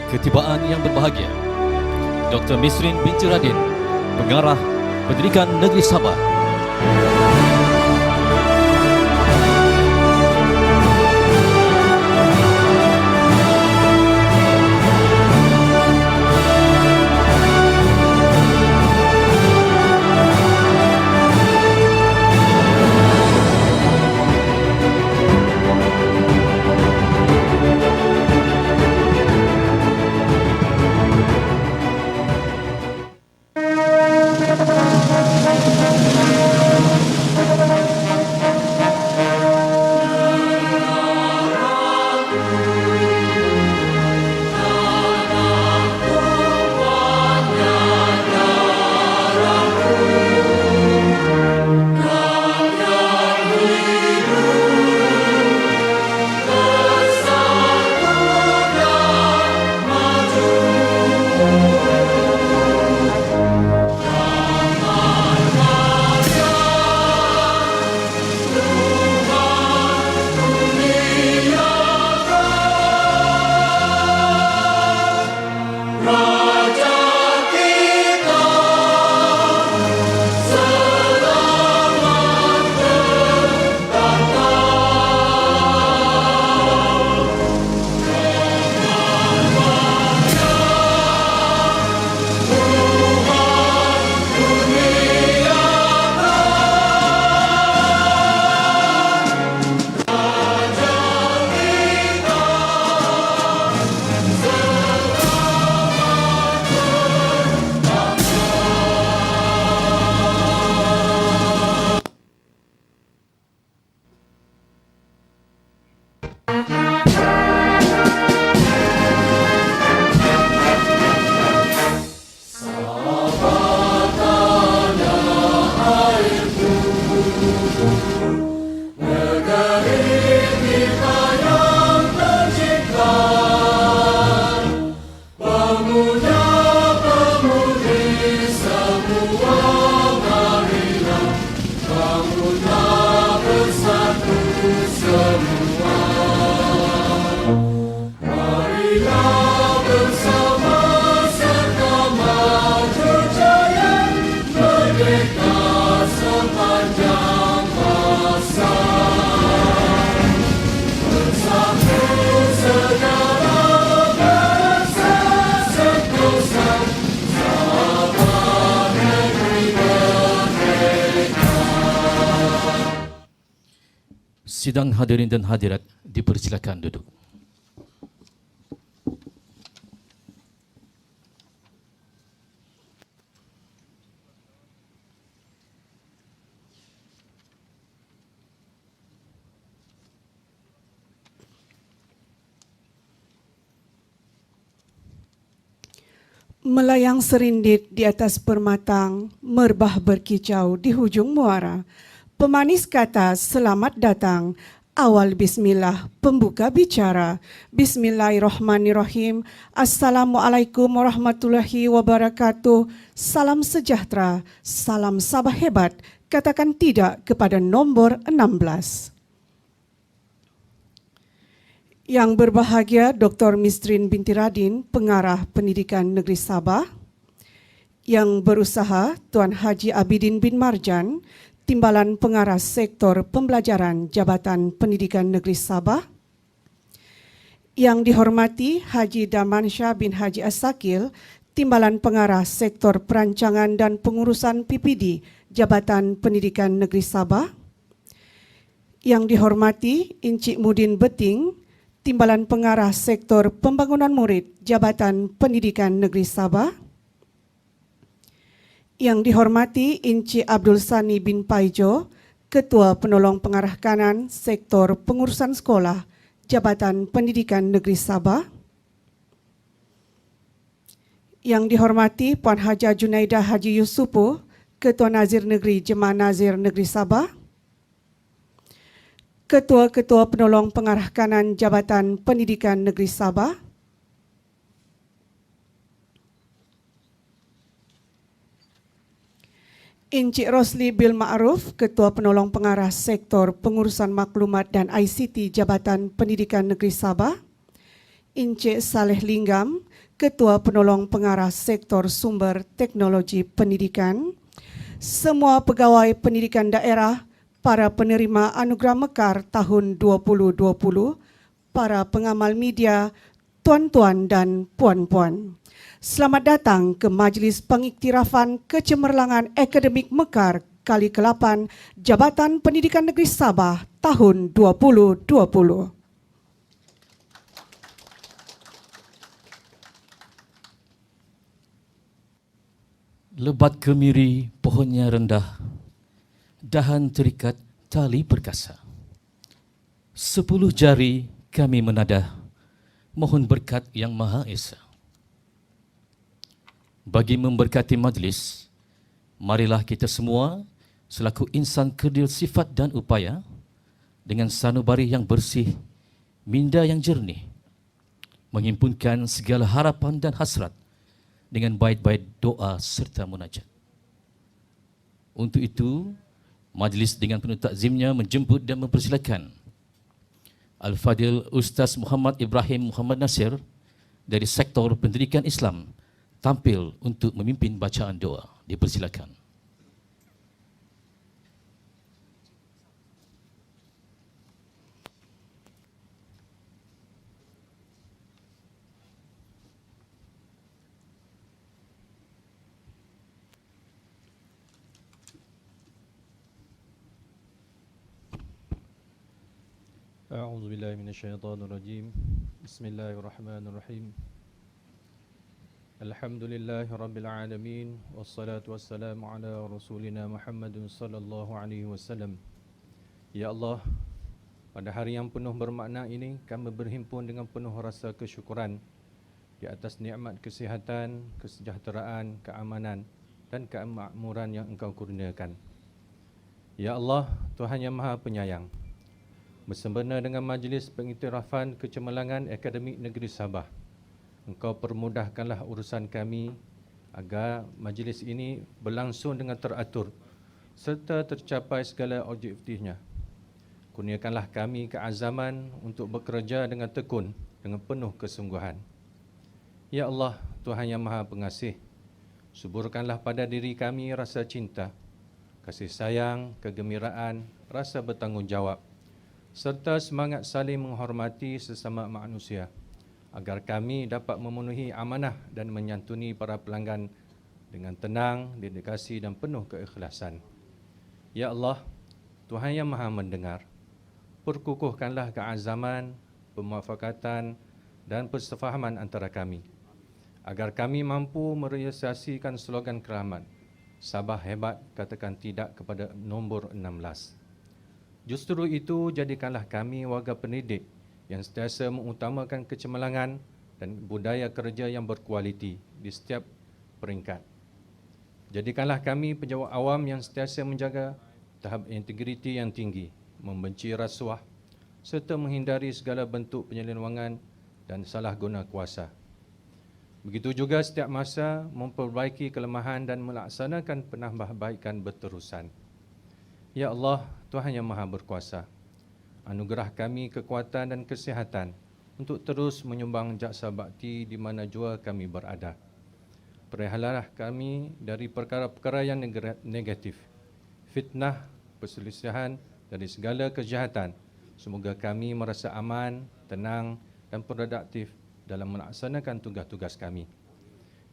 Ketibaan yang berbahagia, Dr. Misrin binti Radin, Pengarah Pendidikan Negeri Sabah. Sidang hadirin dan hadirat dipersilakan duduk. Melayang serindit di atas permatang, merbah berkicau di hujung muara. Pemanis kata selamat datang, awal bismillah pembuka bicara. Bismillahirrahmanirrahim. Assalamualaikum warahmatullahi wabarakatuh. Salam sejahtera, salam Sabah hebat. Katakan tidak kepada nombor 16. Yang berbahagia Dr. Misrin binti Radin, Pengarah Pendidikan Negeri Sabah. Yang berusaha Tuan Haji Abidin bin Marjan, Timbalan Pengarah Sektor Pembelajaran Jabatan Pendidikan Negeri Sabah. Yang dihormati Haji Damansyah bin Haji As-Sakil, Timbalan Pengarah Sektor Perancangan dan Pengurusan PPD Jabatan Pendidikan Negeri Sabah. Yang dihormati Encik Mudin Beting, Timbalan Pengarah Sektor Pembangunan Murid Jabatan Pendidikan Negeri Sabah. Yang dihormati Encik Abdul Sani bin Paijo, Ketua Penolong Pengarah Kanan Sektor Pengurusan Sekolah Jabatan Pendidikan Negeri Sabah. Yang dihormati Puan Haja Junaidah Haji Yusufu, Ketua Nazir Negeri Jemaah Nazir Negeri Sabah. Ketua-Ketua Penolong Pengarah Kanan Jabatan Pendidikan Negeri Sabah. Encik Rosli Bil Ma'ruf, Ketua Penolong Pengarah Sektor Pengurusan Maklumat dan ICT Jabatan Pendidikan Negeri Sabah. Encik Saleh Linggam, Ketua Penolong Pengarah Sektor Sumber Teknologi Pendidikan, semua pegawai pendidikan daerah, para penerima Anugerah Mekar tahun 2020, para pengamal media, tuan-tuan dan puan-puan. Selamat datang ke Majlis Pengiktirafan Kecemerlangan Akademik Mekar kali ke-8 Jabatan Pendidikan Negeri Sabah tahun 2020. Lebat kemiri, pohonnya rendah, dahan terikat tali perkasa. 10 jari kami menadah, mohon berkat yang Maha Esa. Bagi memberkati majlis, marilah kita semua selaku insan kerdil sifat dan upaya dengan sanubari yang bersih, minda yang jernih, menghimpunkan segala harapan dan hasrat dengan bait-bait doa serta munajat. Untuk itu, majlis dengan penuh takzimnya menjemput dan mempersilakan Al-Fadil Ustaz Muhammad Ibrahim Muhammad Nasir dari Sektor Pendidikan Islam tampil untuk memimpin bacaan doa. Dipersilakan. أعوذ بالله من الشيطان الرجيم بسم الله الرحمن الرحيم الحمد لله رب العالمين والصلاة والسلام على رسولنا محمد صلى الله عليه وسلم. Ya Allah, pada hari yang penuh bermakna ini kami berhimpun dengan penuh rasa kesyukuran di atas nikmat kesihatan, kesejahteraan, keamanan dan kemakmuran yang Engkau kurniakan. Ya Allah, Tuhan yang Maha Penyayang, bersempena dengan Majlis Pengiktirafan Kecemerlangan Akademik Negeri Sabah, Engkau permudahkanlah urusan kami agar majlis ini berlangsung dengan teratur serta tercapai segala objektifnya. Kurniakanlah kami keazaman untuk bekerja dengan tekun dengan penuh kesungguhan. Ya Allah, Tuhan yang Maha Pengasih, suburkanlah pada diri kami rasa cinta, kasih sayang, kegembiraan, rasa bertanggungjawab serta semangat saling menghormati sesama manusia, agar kami dapat memenuhi amanah dan menyantuni para pelanggan dengan tenang, dedikasi dan penuh keikhlasan. Ya Allah, Tuhan yang Maha Mendengar, perkukuhkanlah keazaman, pemuafakatan dan persefahaman antara kami, agar kami mampu merealisasikan slogan keramat, Sabah hebat, katakan tidak kepada nombor 16. Justru itu, jadikanlah kami warga pendidik yang sentiasa mengutamakan kecemerlangan dan budaya kerja yang berkualiti di setiap peringkat. Jadikanlah kami pejabat awam yang sentiasa menjaga tahap integriti yang tinggi, membenci rasuah serta menghindari segala bentuk penyelewengan dan salah guna kuasa. Begitu juga setiap masa memperbaiki kelemahan dan melaksanakan penambahbaikan berterusan. Ya Allah, Tuhan yang Maha Berkuasa, anugerah kami kekuatan dan kesihatan untuk terus menyumbang jaksa bakti di mana jua kami berada. Peliharalah kami dari perkara-perkara yang negatif, fitnah, perselisihan, dari segala kejahatan. Semoga kami merasa aman, tenang dan produktif dalam melaksanakan tugas-tugas kami.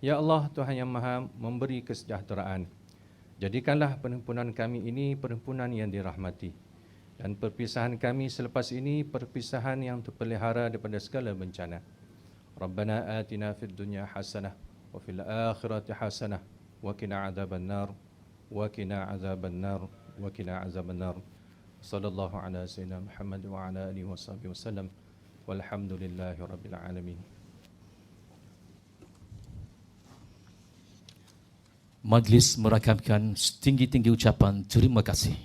Ya Allah, Tuhan yang Maha memberi kesejahteraan, jadikanlah perhimpunan kami ini perhimpunan yang dirahmati, dan perpisahan kami selepas ini perpisahan yang terpelihara daripada segala bencana. Rabbana atina fid dunya hasanah wa fil akhirati hasanah wa qina adzabannar wa qina adzabannar wa qina adzabannar. Sallallahu ala sayyidina Muhammad wa ala alihi washabbihi wasallam. Walhamdulillahi rabbil alamin. Majlis merakamkan setinggi-tinggi ucapan terima kasih.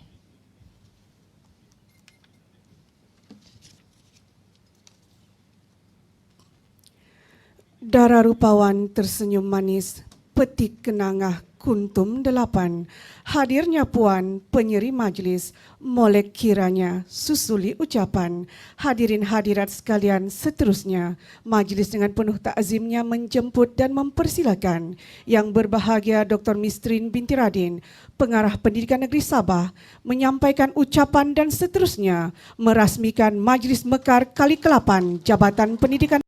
Dara rupawan tersenyum manis Petik Kenangah Kuntum 8. Hadirnya Puan Penyeri Majlis, molek kiranya susuli ucapan. Hadirin hadirat sekalian, seterusnya Majlis dengan penuh takzimnya menjemput dan mempersilakan Yang Berbahagia Dr. Mistrin binti Radin, Pengarah Pendidikan Negeri Sabah, menyampaikan ucapan dan seterusnya merasmikan Majlis Mekar kali ke-8 Jabatan Pendidikan.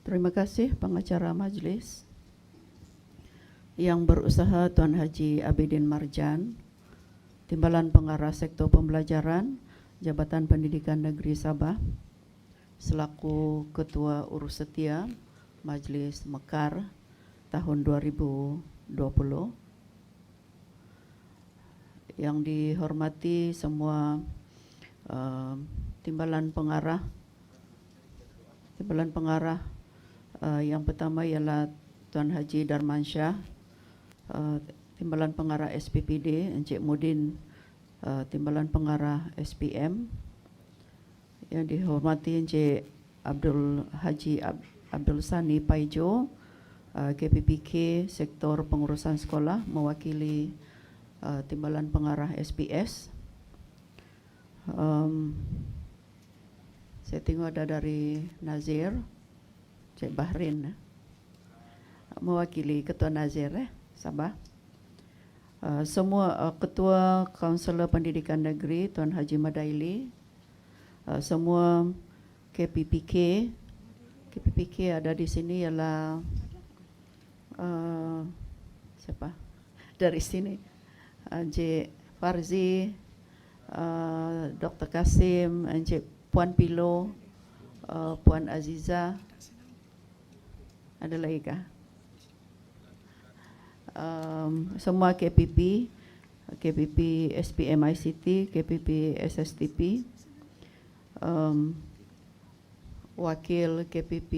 Terima kasih pengacara majlis, Yang Berusaha Tuan Haji Abidin Marjan, Timbalan Pengarah Sektor Pembelajaran Jabatan Pendidikan Negeri Sabah, selaku Ketua Urus Setia Majlis Mekar tahun 2020. Yang dihormati semua Timbalan Pengarah yang pertama ialah Tuan Haji Darmansyah, Timbalan Pengarah SPPD, Encik Mudin, Timbalan Pengarah SPM. Yang dihormati Encik Abdul Sani Paijo, KPPK Sektor Pengurusan Sekolah, mewakili Timbalan Pengarah SPS. Saya tengok ada dari Nazir, Cik Bahrin, mewakili Ketua Nazir Sabah. Semua Ketua Kaunselor Pendidikan Negeri Tuan Haji Madaili, semua KPPK ada di sini ialah siapa? Dari sini Encik Farzi, Dr. Kasim, Encik Puan Pilo, Puan Aziza. Ada lagi kah? Semua KPP SPM ICT, KPP SSTP, wakil KPP,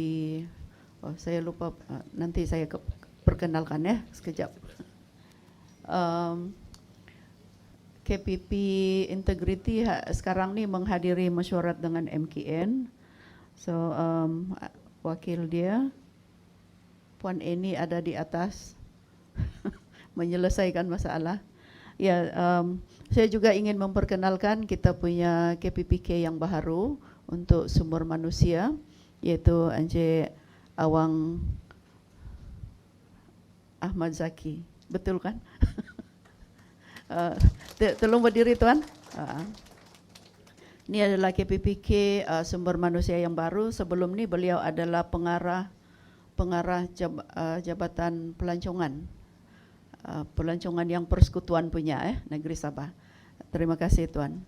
saya lupa, nanti saya perkenalkan ya sekejap. KPP Integrity sekarang ni menghadiri mesyuarat dengan MKN. So wakil dia Puan Eni ada di atas menyelesaikan masalah. Ya, saya juga ingin memperkenalkan kita punya KPPK yang baru untuk sumber manusia, yaitu Encik Awang Ahmad Zaki. Betul kan? Tolong berdiri Tuan. Ini adalah KPPK sumber manusia yang baru. Sebelum ni beliau adalah pengarah Jabatan Pelancongan, pelancongan yang persekutuan punya Negeri Sabah. Terima kasih Tuan.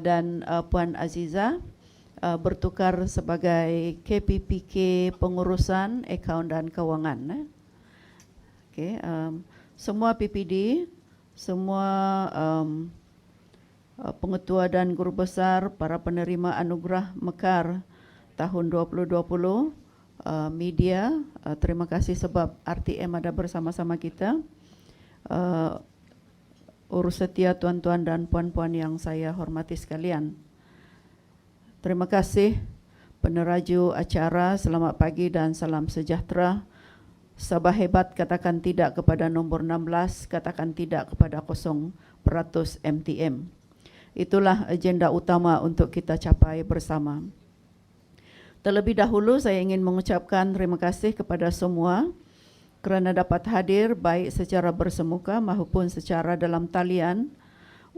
Dan Puan Aziza bertukar sebagai KPPK Pengurusan Akaun dan Kewangan. Okay, semua PPD, semua pengetua dan guru besar, para penerima anugerah Mekar tahun 2020, media, terima kasih sebab RTM ada bersama-sama kita. Urus setia tuan-tuan dan puan-puan yang saya hormati sekalian. Terima kasih peneraju acara, selamat pagi dan salam sejahtera. Sabah hebat, katakan tidak kepada nombor 16, katakan tidak kepada 0% MTM. Itulah agenda utama untuk kita capai bersama. Terlebih dahulu saya ingin mengucapkan terima kasih kepada semua kerana dapat hadir baik secara bersemuka maupun secara dalam talian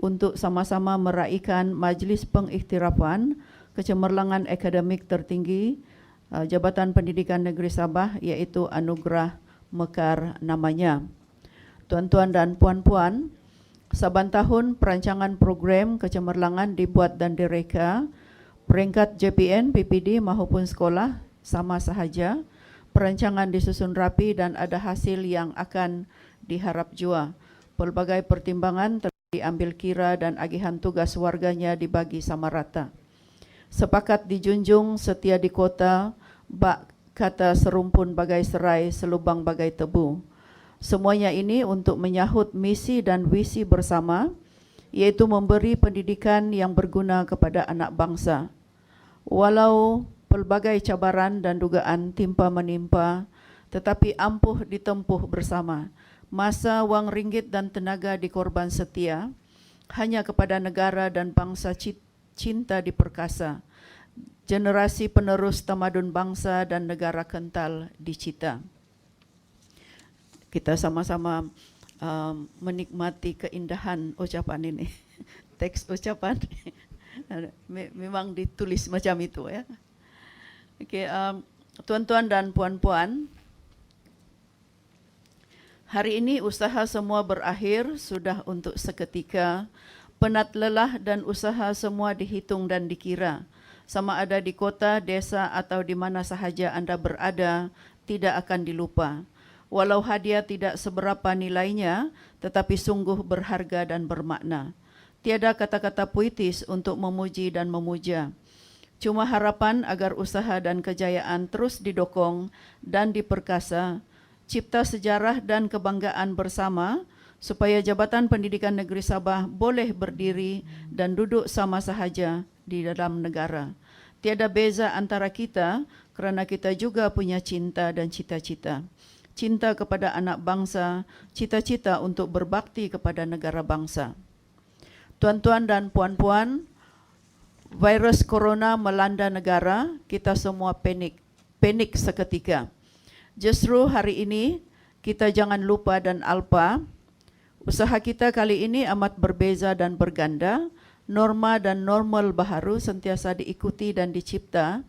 untuk sama-sama meraihkan Majlis Pengiktirafan Kecemerlangan Akademik Tertinggi Jabatan Pendidikan Negeri Sabah, iaitu Anugerah Mekar namanya. Tuan-tuan dan puan-puan, saban tahun perancangan program kecemerlangan dibuat dan direka. Peringkat JPN, PPD maupun sekolah sama sahaja. Perancangan disusun rapi dan ada hasil yang akan diharap jua. Pelbagai pertimbangan telah diambil kira dan agihan tugas warganya dibagi sama rata. Sepakat dijunjung, setia di kota, bak kata serumpun bagai serai, selubang bagai tebu. Semuanya ini untuk menyahut misi dan visi bersama, yaitu memberi pendidikan yang berguna kepada anak bangsa. Walau pelbagai cabaran dan dugaan timpa menimpa, tetapi ampuh ditempuh bersama. Masa, wang ringgit dan tenaga dikorban setia, hanya kepada negara dan bangsa cinta diperkasa. Generasi penerus tamadun bangsa dan negara kental dicita. Kita sama-sama menikmati keindahan ucapan ini. Teks ucapan memang ditulis macam itu ya. Okey, tuan-tuan dan puan-puan, hari ini usaha semua berakhir sudah untuk seketika. Penat lelah dan usaha semua dihitung dan dikira. Sama ada di kota, desa atau di mana sahaja anda berada, tidak akan dilupa. Walau hadiah tidak seberapa nilainya, tetapi sungguh berharga dan bermakna. Tiada kata-kata puitis untuk memuji dan memuja. Cuma harapan agar usaha dan kejayaan terus didokong dan diperkasa, cipta sejarah dan kebanggaan bersama, supaya Jabatan Pendidikan Negeri Sabah boleh berdiri dan duduk sama sahaja di dalam negara. Tiada beza antara kita kerana kita juga punya cinta dan cita-cita. Cinta kepada anak bangsa, cita-cita untuk berbakti kepada negara bangsa. Tuan-tuan dan puan-puan, virus corona melanda negara, kita semua panik seketika. Justru hari ini, kita jangan lupa dan alpa, usaha kita kali ini amat berbeza dan berganda. Norma dan normal baharu sentiasa diikuti dan dicipta,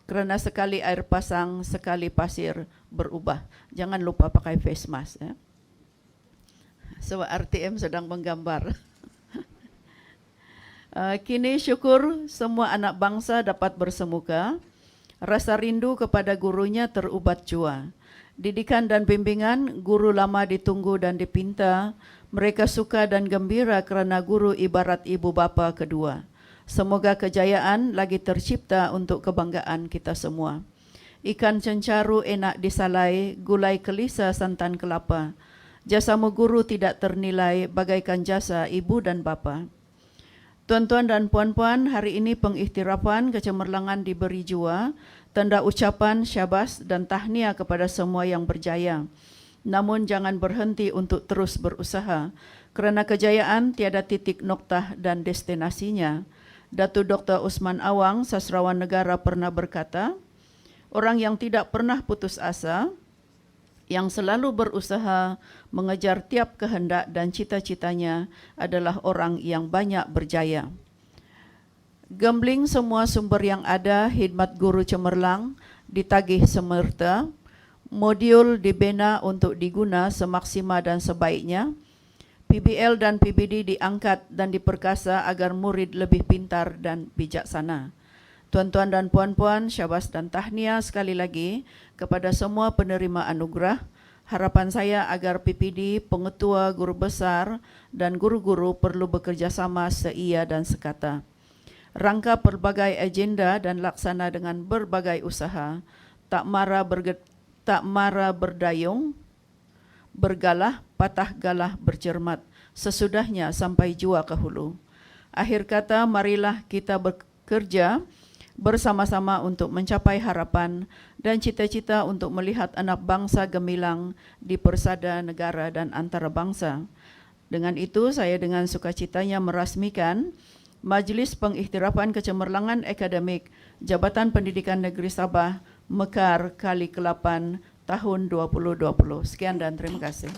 kerana sekali air pasang, sekali pasir berubah. Jangan lupa pakai face mask. Ya. Sebab RTM sedang menggambar. Kini syukur semua anak bangsa dapat bersemuka. Rasa rindu kepada gurunya terubat jua. Didikan dan bimbingan, guru lama ditunggu dan dipinta. Mereka suka dan gembira kerana guru ibarat ibu bapa kedua. Semoga kejayaan lagi tercipta untuk kebanggaan kita semua. Ikan cencaru enak disalai, gulai kelisa santan kelapa. Jasamu guru tidak ternilai bagaikan jasa ibu dan bapa. Tuan-tuan dan puan-puan, hari ini pengiktirafan kecemerlangan diberi jua, tanda ucapan syabas dan tahniah kepada semua yang berjaya. Namun jangan berhenti untuk terus berusaha, kerana kejayaan tiada titik noktah dan destinasinya. Datuk Dr. Usman Awang, sastrawan negara pernah berkata, orang yang tidak pernah putus asa, yang selalu berusaha mengejar tiap kehendak dan cita-citanya adalah orang yang banyak berjaya. Gambling semua sumber yang ada, khidmat guru cemerlang ditagih semerta, modul dibina untuk diguna semaksima dan sebaiknya, PBL dan PBD diangkat dan diperkasa agar murid lebih pintar dan bijaksana. Tuan-tuan dan puan-puan, syabas dan tahniah sekali lagi kepada semua penerima anugerah. Harapan saya agar PPD, pengetua, guru besar dan guru-guru perlu bekerjasama seia dan sekata. Rangka pelbagai agenda dan laksana dengan berbagai usaha, tak mara berdayung, bergalah, patah galah bercermat, sesudahnya sampai jua ke hulu. Akhir kata, marilah kita bekerja bersama-sama untuk mencapai harapan dan cita-cita untuk melihat anak bangsa gemilang di persada negara dan antarabangsa. Dengan itu, saya dengan sukacitanya merasmikan Majlis Pengiktirafan Kecemerlangan Akademik Jabatan Pendidikan Negeri Sabah Mekar kali ke-8 tahun 2020. Sekian dan terima kasih.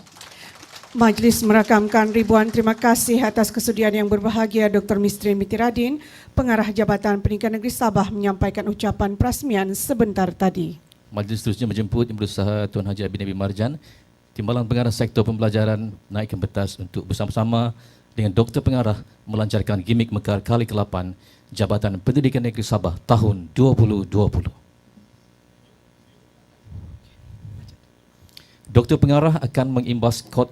Majlis merakamkan ribuan terima kasih atas kesudian yang berbahagia Dr. Mistrin Binti Radin, Pengarah Jabatan Pendidikan Negeri Sabah menyampaikan ucapan perasmian sebentar tadi. Majlis seterusnya menjemput Yang Berusaha Tuan Haji Abidin Bin Marjan, Timbalan Pengarah Sektor Pembelajaran naikkan pentas untuk bersama-sama dengan Doktor Pengarah melancarkan gimik Mekar kali ke-8 Jabatan Pendidikan Negeri Sabah tahun 2020. Doktor Pengarah akan mengimbas kod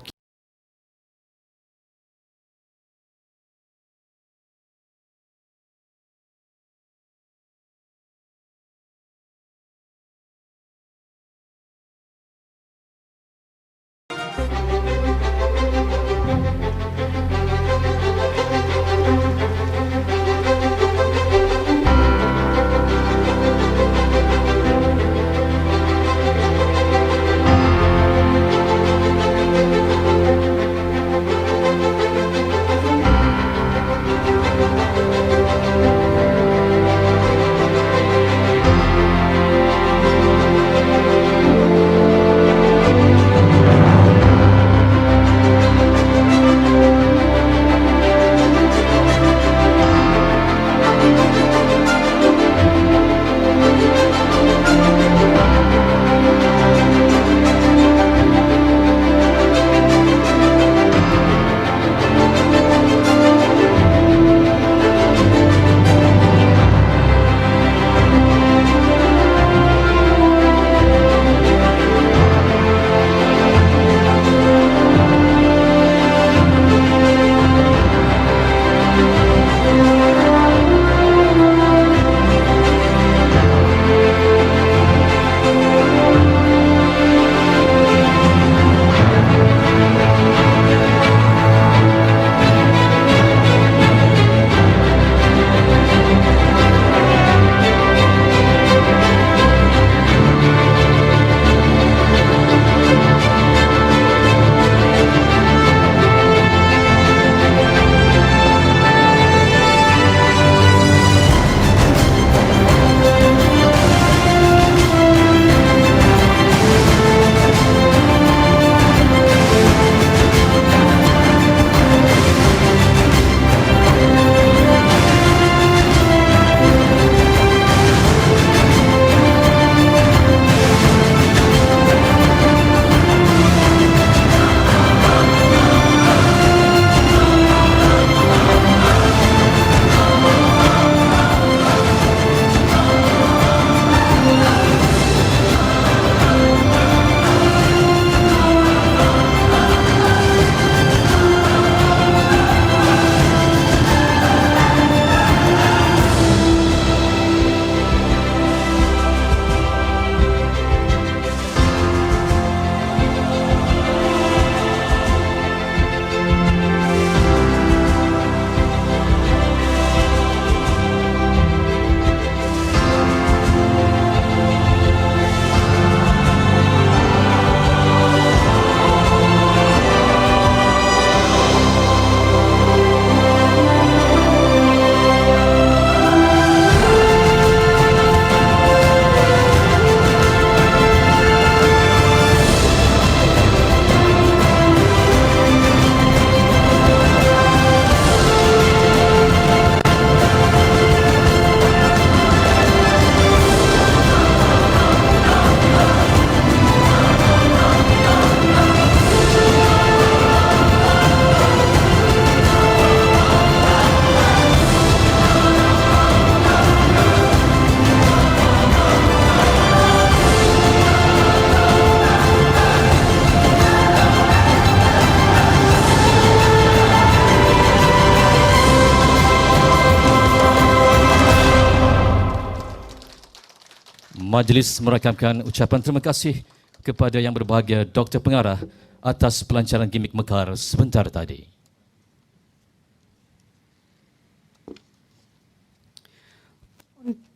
Majlis merakamkan ucapan terima kasih kepada Yang Berbahagia Dr. Pengarah atas pelancaran gimik mekar sebentar tadi.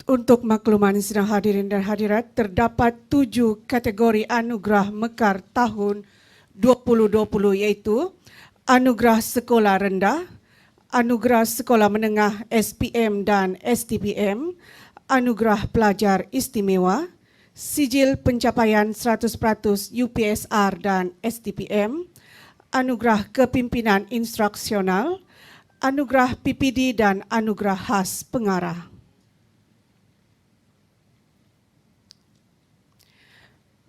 Untuk makluman sidang hadirin dan hadirat, terdapat 7 kategori anugerah mekar tahun 2020 iaitu Anugerah Sekolah Rendah, Anugerah Sekolah Menengah SPM dan STPM, Anugerah Pelajar Istimewa, Sijil Pencapaian 100% UPSR dan STPM, Anugerah Kepimpinan Instruksional, Anugerah PPD dan Anugerah Khas Pengarah.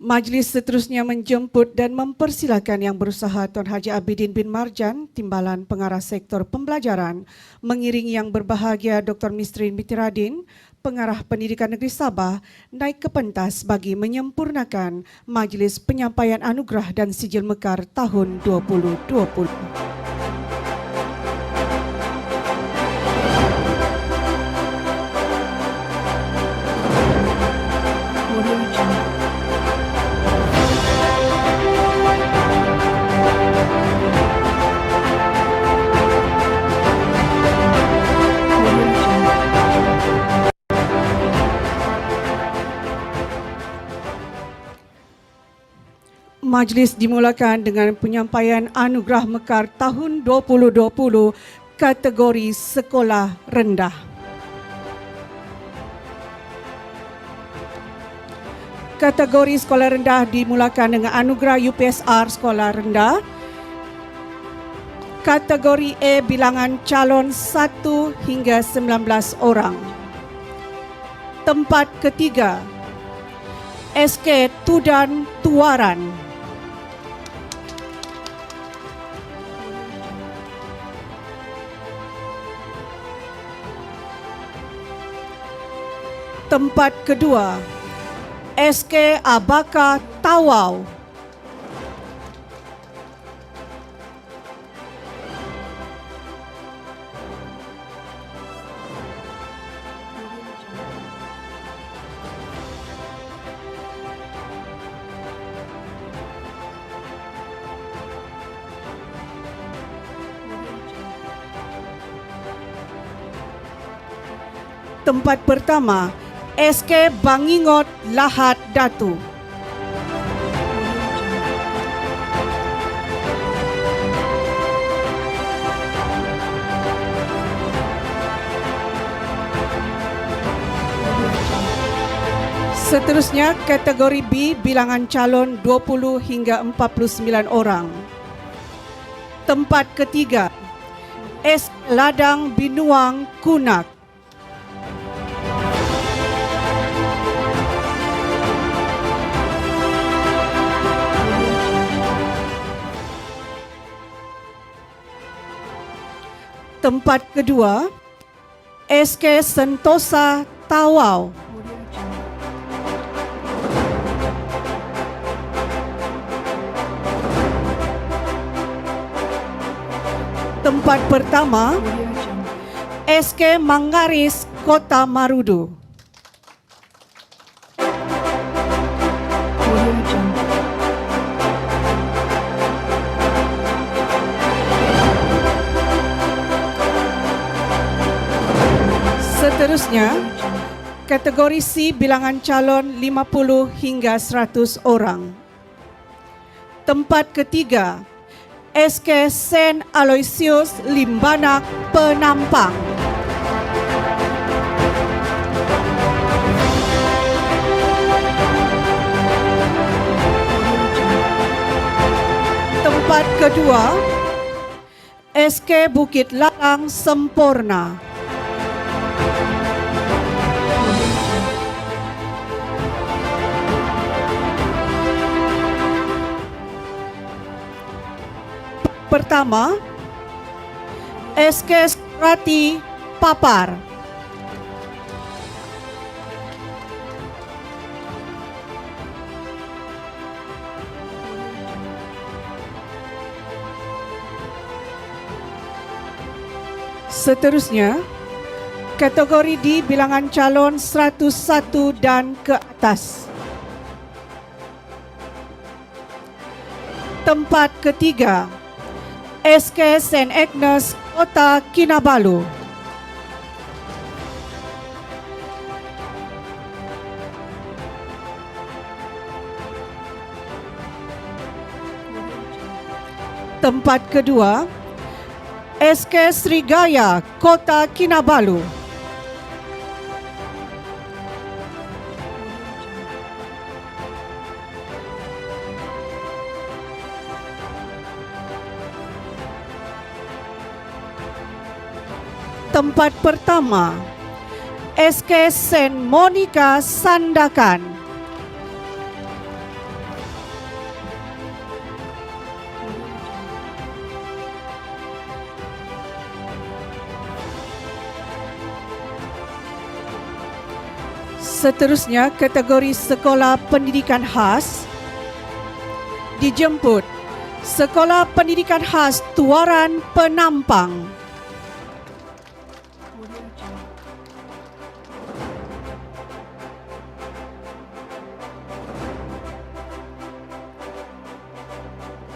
Majlis seterusnya menjemput dan mempersilakan Yang Berusaha Tuan Haji Abidin bin Marjan, Timbalan Pengarah Sektor Pembelajaran, mengiringi Yang Berbahagia Dr. Mistrin Binti Radin, Pengarah Pendidikan Negeri Sabah, naik ke pentas bagi menyempurnakan Majlis Penyampaian Anugerah dan Sijil Mekar tahun 2020. Majlis dimulakan dengan penyampaian Anugerah Mekar tahun 2020 kategori Sekolah Rendah. Kategori Sekolah Rendah dimulakan dengan Anugerah UPSR Sekolah Rendah. Kategori A bilangan calon 1 hingga 19 orang. Tempat ketiga, SK Tudan Tuaran. Tempat kedua, SK Abaka Tawau. Tempat pertama, SK Bangingot Lahad Datu. Seterusnya, kategori B bilangan calon 20 hingga 49 orang. Tempat ketiga, SK Ladang Binuang Kunak. Tempat kedua, SK Sentosa Tawau. Tempat pertama, SK Manggaris Kota Marudu. Seterusnya, kategori C bilangan calon 50 hingga 100 orang. Tempat ketiga, SK Saint Aloysius Limbanak Penampang. Tempat kedua, SK Bukit Lalang Sempurna. Pertama, SK Surati Papar. Seterusnya, Kategori D bilangan calon 101 dan ke atas. Tempat ketiga, SK St. Agnes, Kota Kinabalu. Tempat kedua, SK Srigaya, Kota Kinabalu. Tempat pertama, SK St. Monica Sandakan. Seterusnya, kategori sekolah pendidikan khas dijemput Sekolah Pendidikan Khas Tuaran Penampang.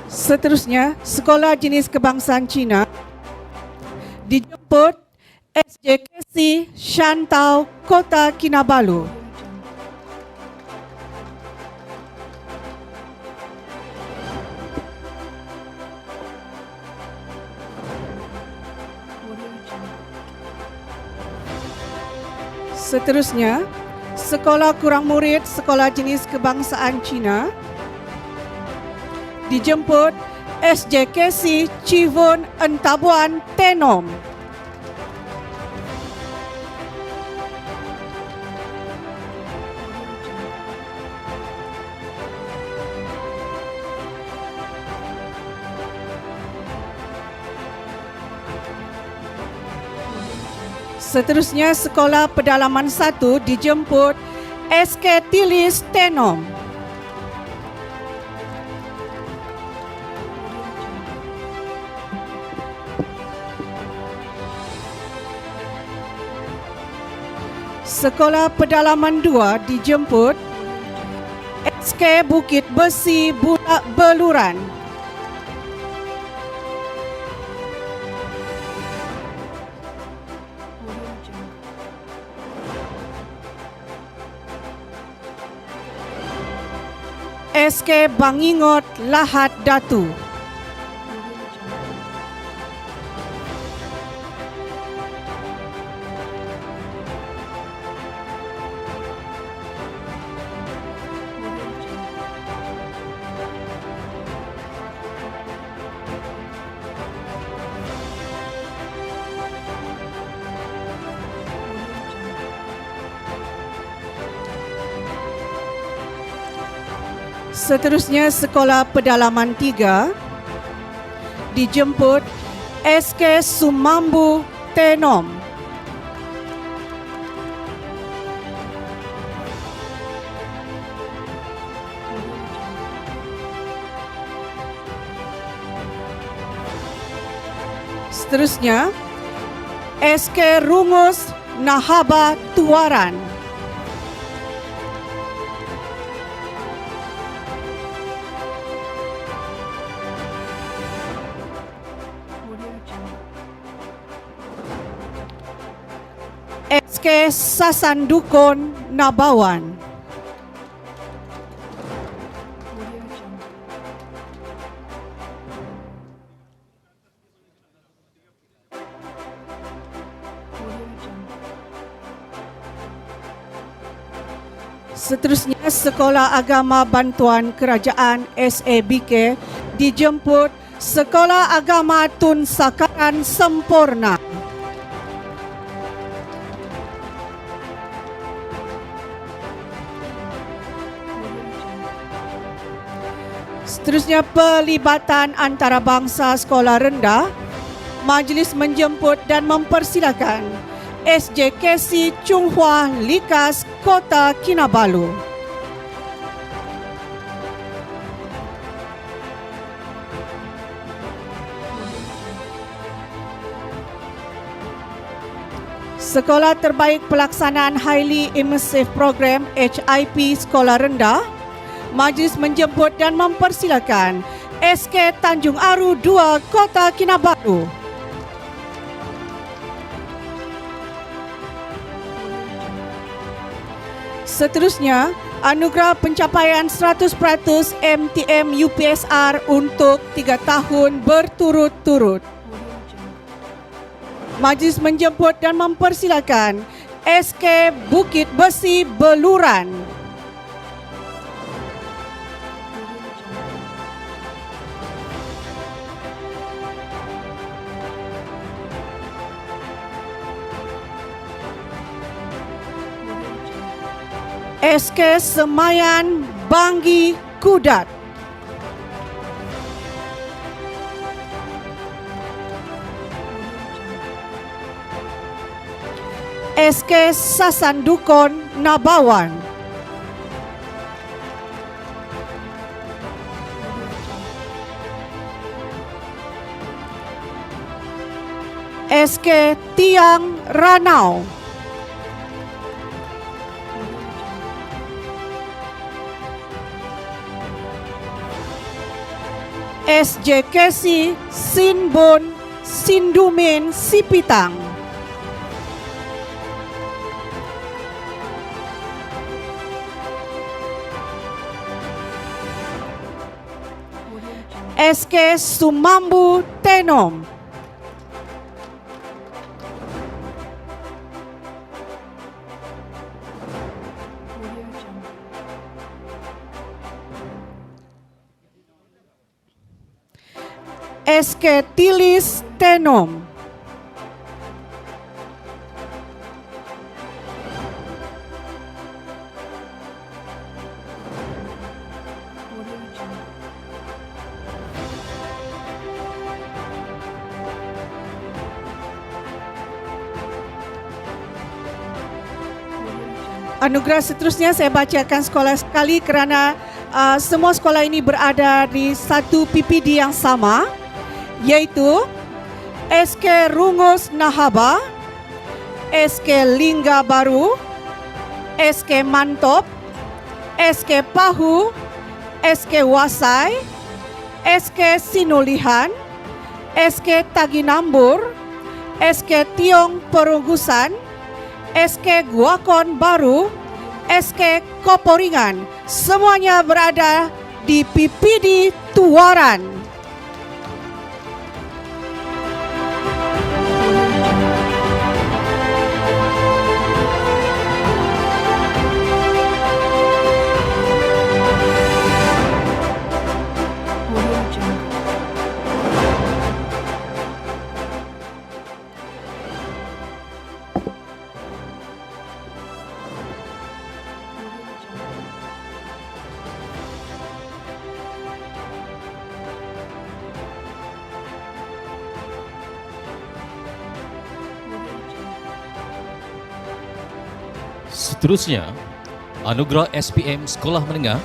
Seterusnya, Sekolah Jenis Kebangsaan Cina dijemput SJKC Shantau, Kota Kinabalu. Seterusnya, Sekolah Kurang Murid Sekolah Jenis Kebangsaan Cina dijemput SJKC Chivun Entabuan Tenom. Seterusnya, Sekolah Pedalaman 1 dijemput SK Tilis Tenom. Sekolah Pedalaman 2 dijemput SK Bukit Besi Beluran. SK Bangingot Lahad Datu. Seterusnya, Sekolah Pedalaman 3 dijemput SK Sumambu Tenom. Seterusnya, SK Rungus Nahaba Tuaran. SK Sasandukon Nabawan. Seterusnya, Sekolah Agama Bantuan Kerajaan SABK dijemput Sekolah Agama Tun Sakaran Sempurna. Seterusnya, pelibatan antarabangsa sekolah rendah, majlis menjemput dan mempersilakan SJKC Chunghua Likas, Kota Kinabalu. Sekolah Terbaik Pelaksanaan Highly Immersive Program HIP Sekolah Rendah, majlis menjemput dan mempersilakan SK Tanjung Aru 2 Kota Kinabalu. Seterusnya, anugerah pencapaian 100% MTM UPSR untuk 3 tahun berturut-turut. Majlis menjemput dan mempersilakan SK Bukit Besi Beluran. SK Semayan Banggi Kudat. SK Sasandukon Nabawan. SK Tiang Ranau. SJKC Sinbon Sindumen Sipitang. SK Sumambu Tenom. SK Tilis Tenom. Anugerah seterusnya saya bacakan sekolah sekali kerana semua sekolah ini berada di satu PPD yang sama, iaitu SK Rungus Nahaba, SK Lingga Baru, SK Mantop, SK Pahu, SK Wasai, SK Sinulihan, SK Taginambur, SK Tiong Perunggusan, SK Guakon Baru, SK Koporingan. Semuanya berada di PPD Tuaran. Seterusnya, anugerah SPM Sekolah Menengah,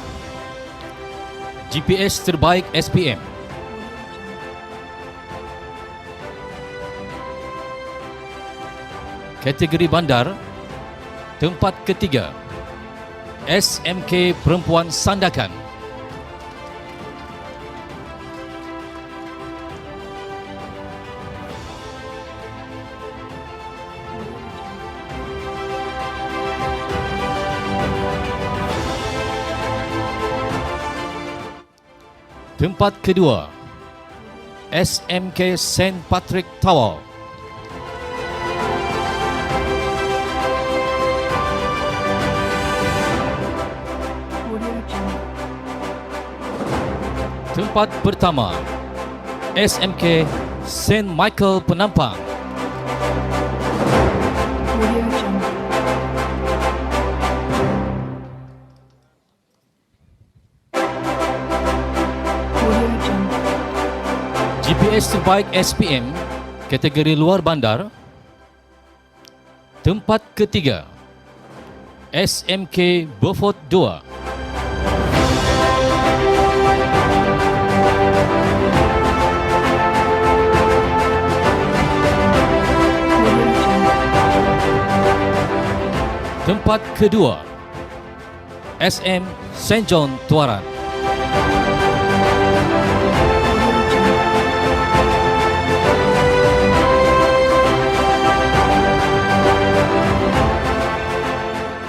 GPS Terbaik SPM. Kategori bandar, tempat ketiga, SMK Perempuan Sandakan. Tempat kedua, SMK St. Patrick Tower. Tempat pertama, SMK St. Michael Penampang. GPS Terbaik SPM, kategori luar bandar. Tempat ketiga, SMK Beaufort 2. Tempat kedua, SM St. John Tuaran.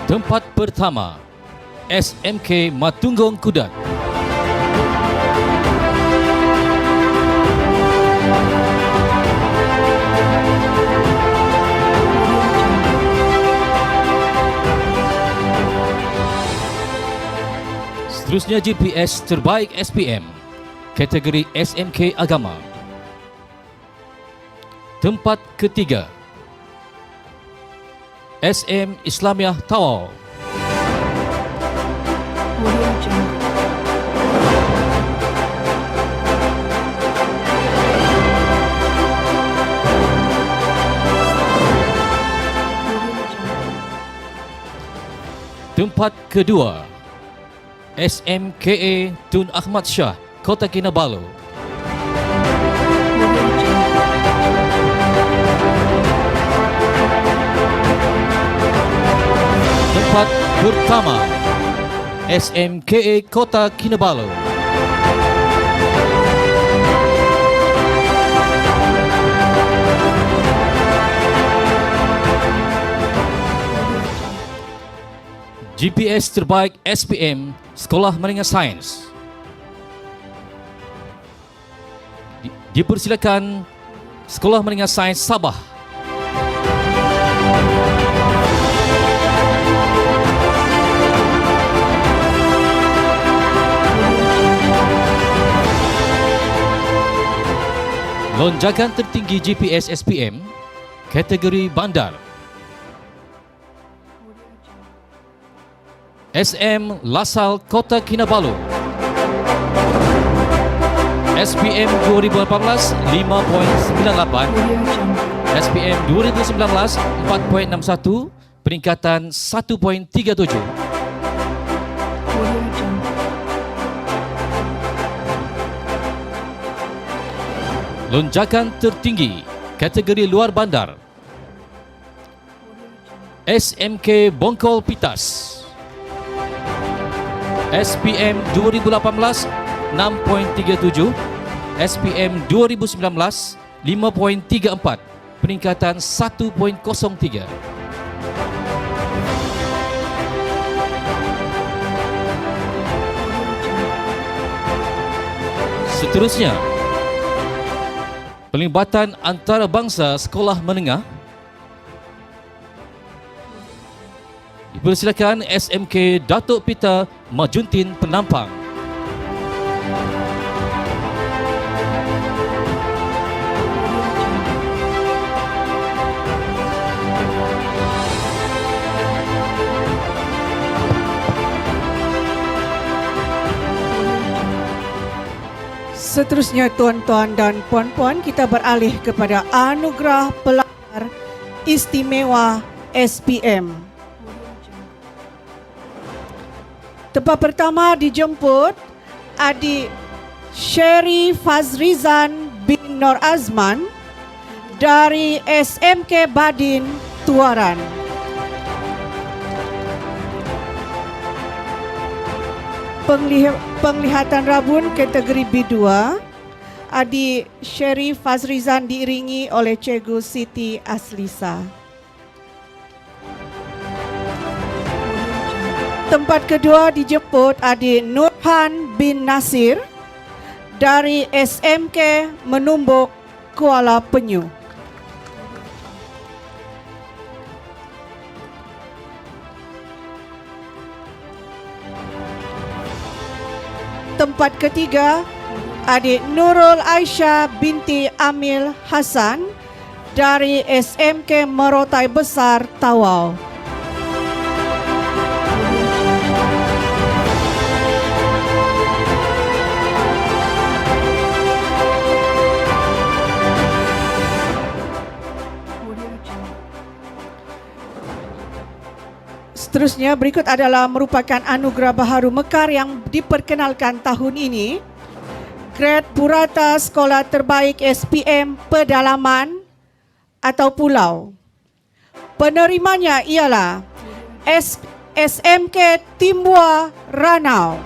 Tempat pertama, SMK Matunggong Kudat. Seterusnya GPS terbaik SPM, kategori SMK Agama. Tempat ketiga, SM Islamiah Tawau. Tempat kedua, SMKA Tun Ahmad Shah, Kota Kinabalu. Tempat pertama, SMKA Kota Kinabalu. GPS terbaik SPM, Sekolah Menengah Sains. Dipersilakan Sekolah Menengah Sains Sabah. Lonjakan tertinggi GPS SPM, kategori bandar. SM Lasal Kota Kinabalu. SPM 2018 5.98, SPM 2019 4.61, peningkatan 1.37. Lonjakan tertinggi kategori luar bandar, SMK Bongkol Pitas. SPM 2018 6.37, SPM 2019 5.34, peningkatan 1.03. Seterusnya, pelibatan antarabangsa sekolah menengah. Dipersilakan SMK Datuk Pita Majuntin Penampang. Seterusnya tuan-tuan dan puan-puan, kita beralih kepada anugerah pelajar istimewa SPM. Tempat pertama dijemput Adik Sherry Fazrizan bin Nur Azman dari SMK Badin Tuaran. Penglihatan rabun kategori B2, Adik Sherry Fazrizan diiringi oleh Cikgu Siti Aslisa. Tempat kedua dijemput Adik Nurhan bin Nasir dari SMK Menumbuk Kuala Penyu. Tempat ketiga, Adik Nurul Aisyah binti Amil Hasan dari SMK Merotai Besar Tawau. Seterusnya berikut adalah merupakan anugerah baharu mekar yang diperkenalkan tahun ini. Grade Purata Sekolah Terbaik SPM Pedalaman atau Pulau. Penerimanya ialah SMK Timbua Ranau.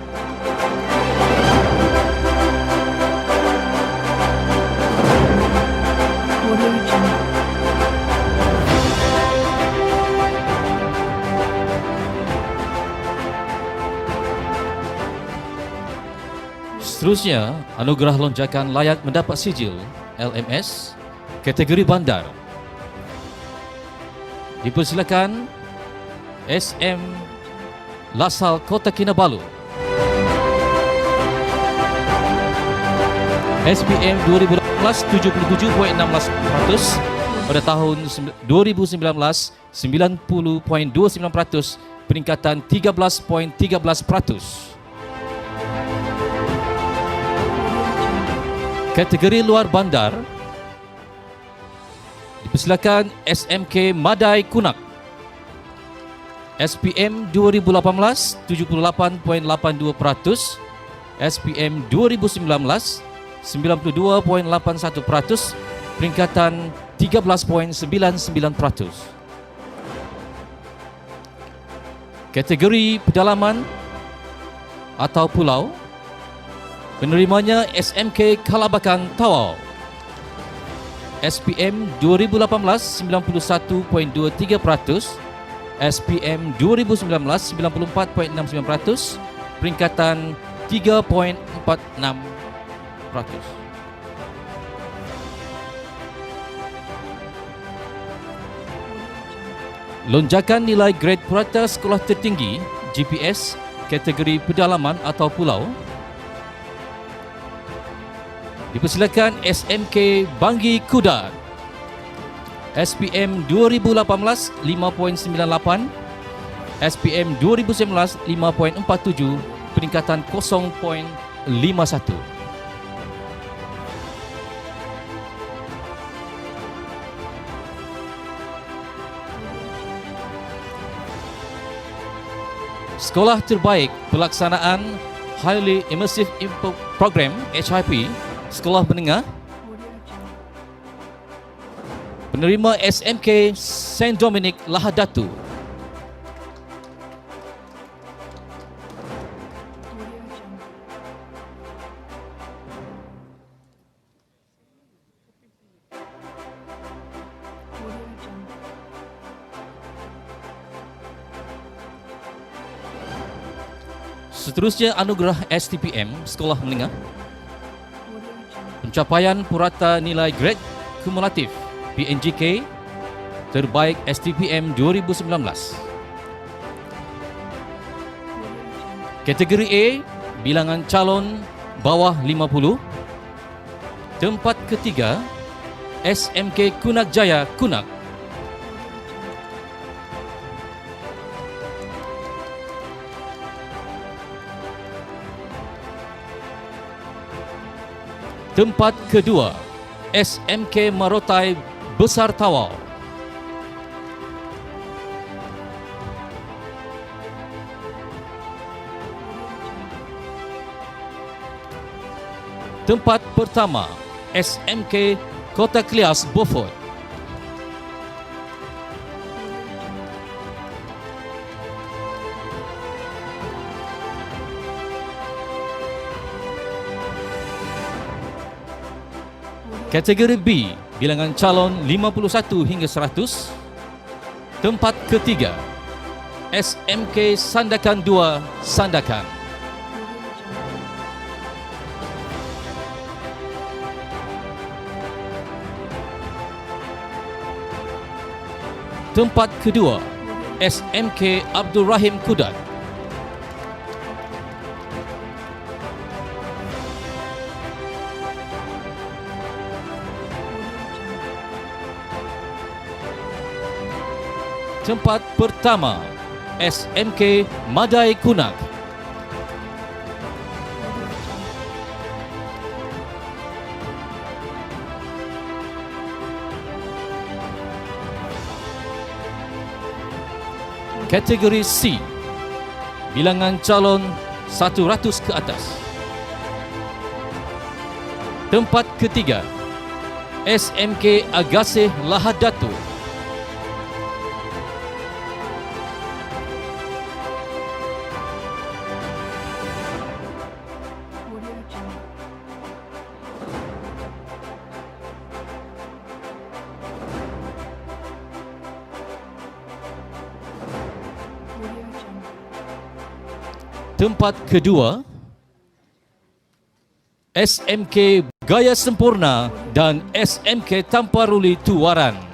Seterusnya, anugerah lonjakan layak mendapat sijil LMS kategori bandar. Dipersilakan SM Lasal Kota Kinabalu, SPM 2018 77.16%, pada tahun 2019 90.29%, peningkatan 13.13%. Kategori luar bandar, dipersilakan SMK Madai Kunak, SPM 2018 78.82%, SPM 2019 92.81%, peningkatan 13.99%. Kategori pedalaman atau pulau, penerimanya SMK Kalabakan Tawau, SPM 2018 91.23%, SPM 2019 94.69%, peningkatan 3.46%. Lonjakan nilai grade purata sekolah tertinggi GPS kategori pedalaman atau pulau, dipersilakan SMK Banggi Kudat, SPM 2018 5.98, SPM 2019 5.47, peningkatan 0.51. Sekolah terbaik pelaksanaan Highly Immersive Program HIP sekolah menengah, penerima SMK Saint Dominic Lahadatu, seterusnya anugerah STPM sekolah menengah, pencapaian purata nilai grade kumulatif PNGK terbaik STPM 2019. Kategori A, bilangan calon bawah 50. Tempat ketiga, SMK Kunak Jaya Kunak. Tempat kedua, SMK Marotai Besar Tawau. Tempat pertama, SMK Kota Klias Beaufort. Kategori B, bilangan calon 51 hingga 100. Tempat ketiga, SMK Sandakan 2 Sandakan. Tempat kedua, SMK Abdul Rahim Kudat. Tempat pertama, SMK Madai Kunak. Kategori C, bilangan calon 100 ke atas. Tempat ketiga, SMK Agasih Lahadatu. Tempat kedua, SMK Gaya Sempurna dan SMK Tamparuli Tuaran.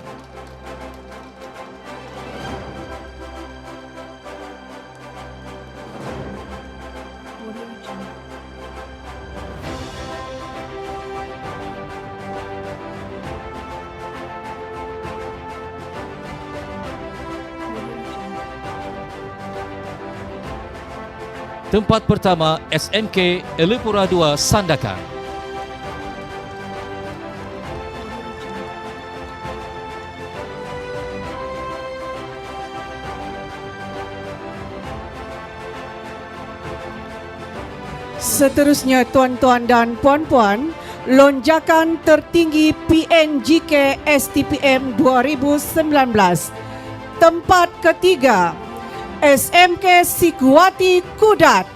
Tempat pertama, SMK Elipura 2 Sandakan. Seterusnya, tuan-tuan dan puan-puan, lonjakan tertinggi PNGK STPM 2019. Tempat ketiga, SMK Sikuati Kudat.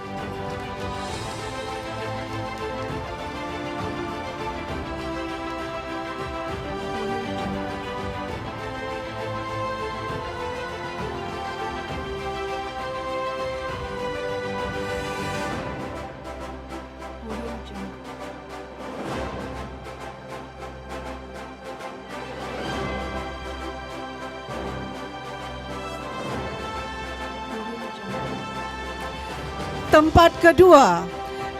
Tempat kedua,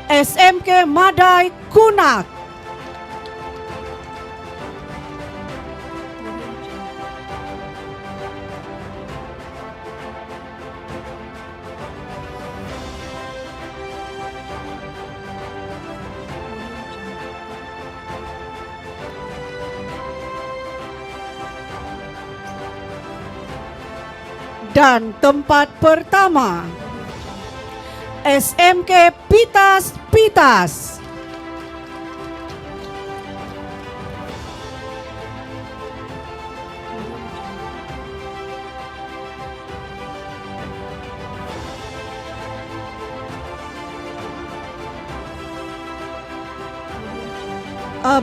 SMK Madai Kunak. Dan tempat pertama, SMK Pitas Pitas.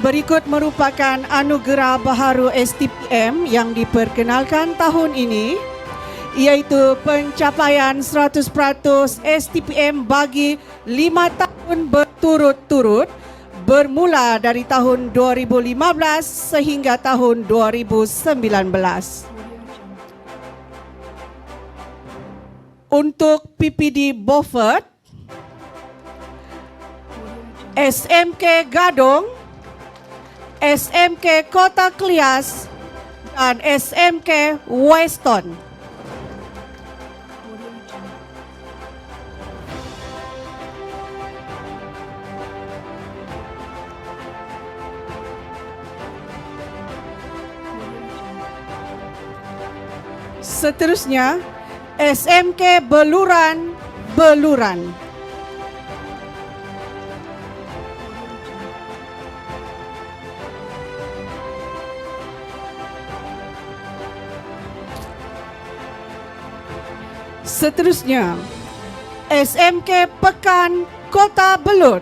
Berikut merupakan anugerah baharu STPM yang diperkenalkan tahun ini, iaitu pencapaian 100% STPM bagi 5 tahun berturut-turut bermula dari tahun 2015 sehingga tahun 2019. Untuk PPD Beaufort, SMK Gadong, SMK Kota Klias, dan SMK Weston. Seterusnya, SMK Beluran Beluran. Seterusnya, SMK Pekan Kota Belud.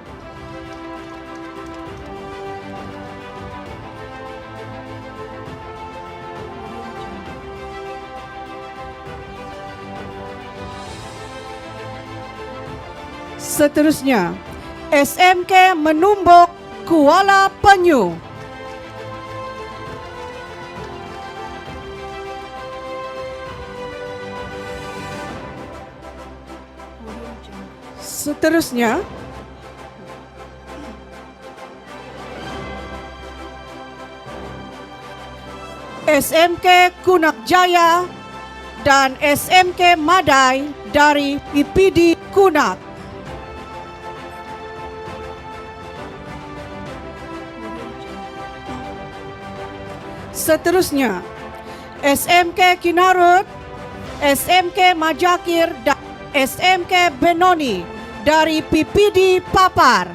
Seterusnya, SMK Menumbuk Kuala Penyu. Seterusnya, SMK Kunak Jaya dan SMK Madai dari PPD Kunak. Seterusnya, SMK Kinarut, SMK Majakir dan SMK Benoni dari PPD Papar.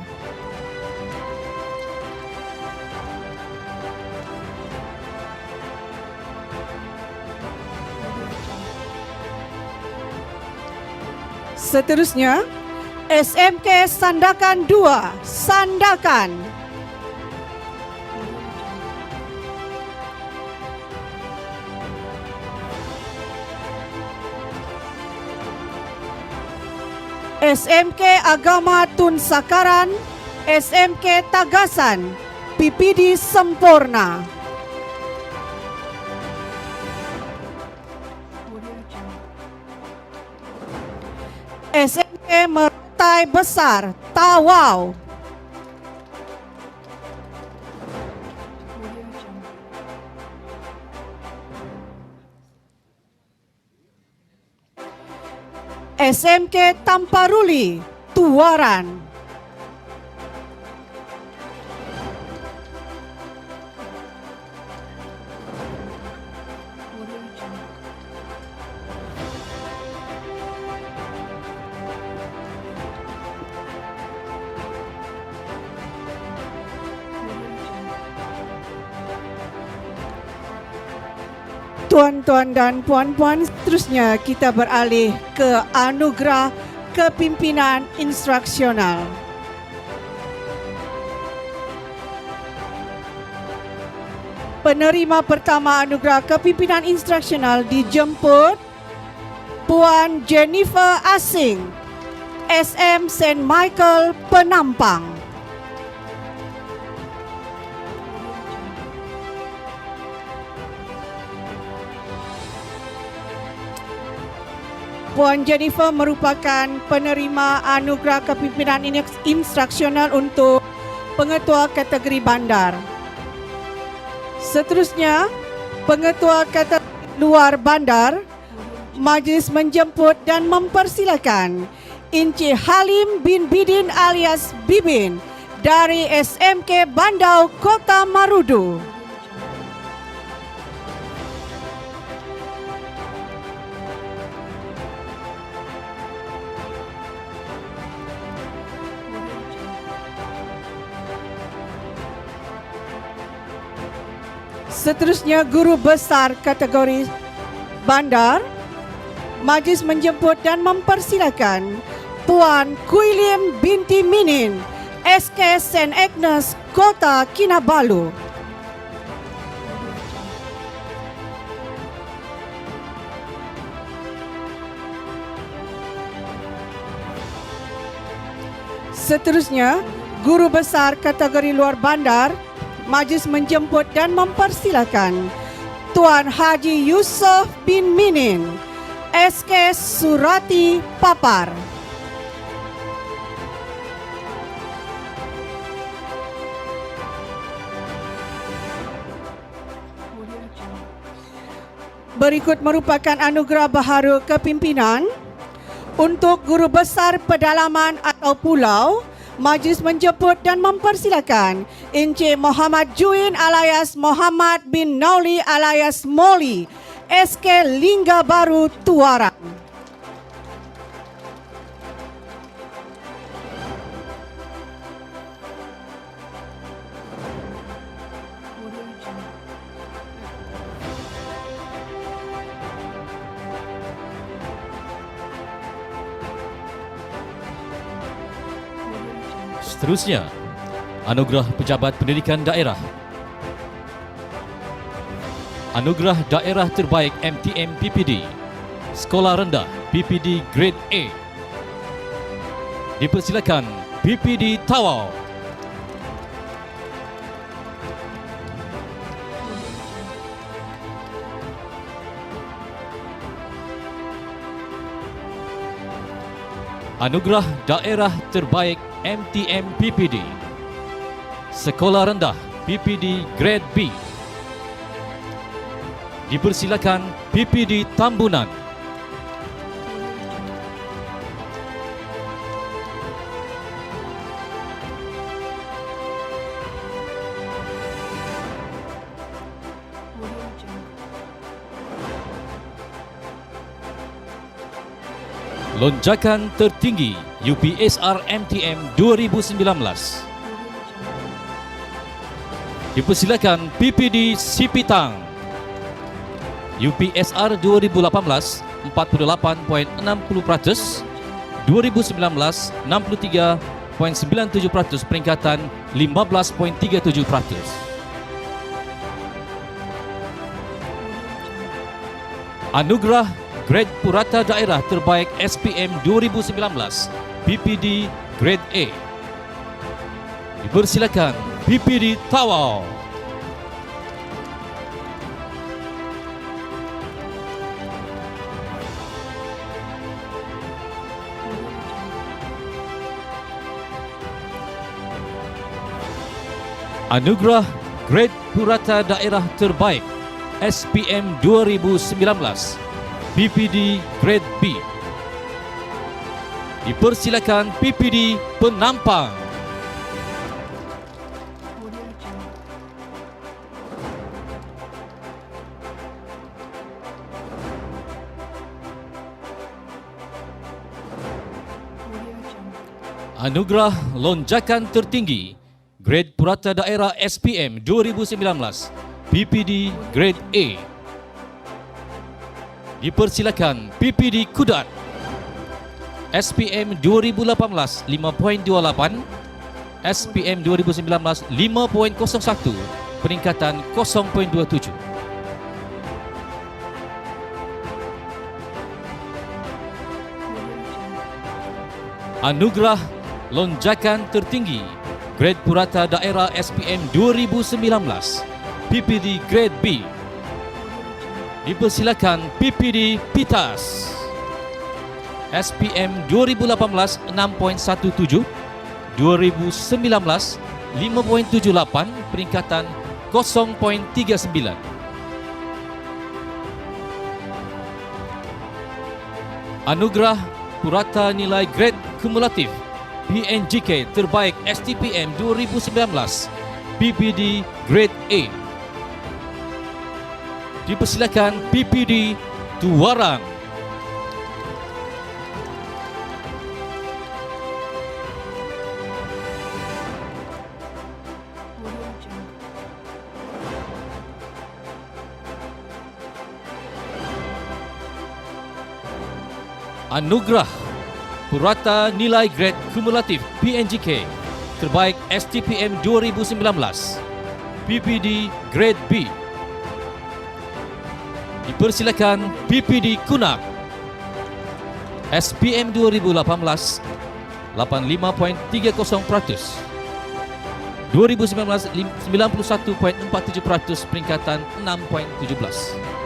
Seterusnya, SMK Sandakan 2, Sandakan. SMK Agama Tun Sakaran, SMK Tagasan, PPD Sempurna. SMK Merantai Besar, Tawau. SMK Tamparuli, Tuaran. Tuan-tuan dan puan-puan, seterusnya kita beralih ke anugerah kepimpinan instruksional. Penerima pertama anugerah kepimpinan instruksional dijemput Puan Jennifer Asing, SM St. Michael, Penampang. Puan Jennifer merupakan penerima anugerah kepimpinan instruksional untuk pengetua kategori bandar. Seterusnya, pengetua kategori luar bandar, majlis menjemput dan mempersilakan Encik Halim bin Bidin alias Bibin dari SMK Bandau Kota Marudu. Seterusnya, guru besar kategori bandar, majlis menjemput dan mempersilakan Puan Kuilim binti Minin, SK St. Agnes, Kota Kinabalu. Seterusnya, guru besar kategori luar bandar, majlis menjemput dan mempersilakan Tuan Haji Yusof bin Minin, SK Surati, Papar. Berikut merupakan anugerah baharu kepimpinan untuk guru besar pedalaman atau pulau. Majlis menjemput dan mempersilakan Encik Muhammad Juin alias Muhammad bin Nauli alias Moli, SK Lingga Baru, Tuaran. Seterusnya, anugerah pejabat pendidikan daerah. Anugerah daerah terbaik MTM PPD, Sekolah Rendah PPD Grade A. Dipersilakan PPD Tawau. Anugerah daerah terbaik MTM PPD, Sekolah Rendah PPD Grade B. Dipersilakan PPD Tambunan. Lonjakan tertinggi UPSR MTM 2019. Dipersilakan PPD Sipitang. UPSR 2018 48.60%, 2019 63.97%, peringkatan 15.37%. Anugerah Grade Purata Daerah Terbaik SPM 2019 PPD Grade A. Dipersilakan PPD Tawau. Anugerah Grade Purata Daerah Terbaik SPM 2019 PPD Grade B. Dipersilakan PPD Penampang. Anugerah Lonjakan Tertinggi Grade Purata Daerah SPM 2019 PPD Grade A. Dipersilakan PPD Kudat. SPM 2018 5.28, SPM 2019 5.01, peningkatan 0.27. Anugerah Lonjakan Tertinggi Grade Purata Daerah SPM 2019 PPD Grade B. Dipersilakan PPD Pitas. SPM 2018 6.17, 2019 5.78, peningkatan 0.39. Anugerah Purata Nilai Grade Kumulatif PNGK Terbaik STPM 2019 PPD Grade A. Dipersilakan PPD Tuaran. Anugerah Purata Nilai Grade Kumulatif PNGK Terbaik STPM 2019 PPD Grade B. Dipersilakan PPD Kunak. SPM 2018 85.30%, 2019 91.47%, peningkatan 6.17.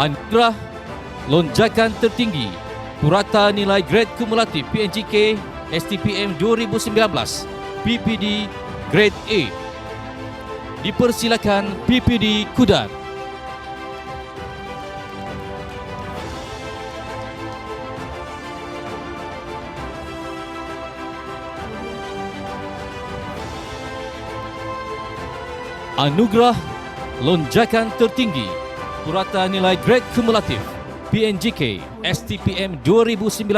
Anugerah Lonjakan Tertinggi Purata Nilai Grade Kumulatif PNGK STPM 2019 PPD Grade A. Dipersilakan PPD Kudat. Anugerah Lonjakan Tertinggi Purata Nilai Grade Kumulatif PNGK STPM 2019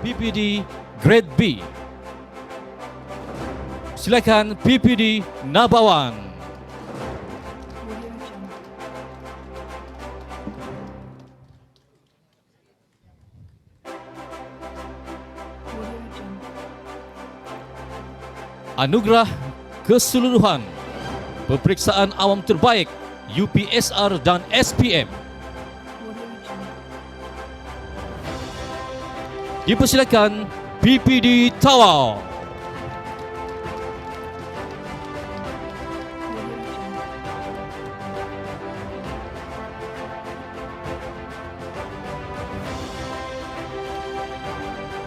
PPD Grade B. Silakan PPD Nabawan. Anugerah Keseluruhan Peperiksaan Awam Terbaik UPSR dan SPM. Dipersilakan PPD Tawau.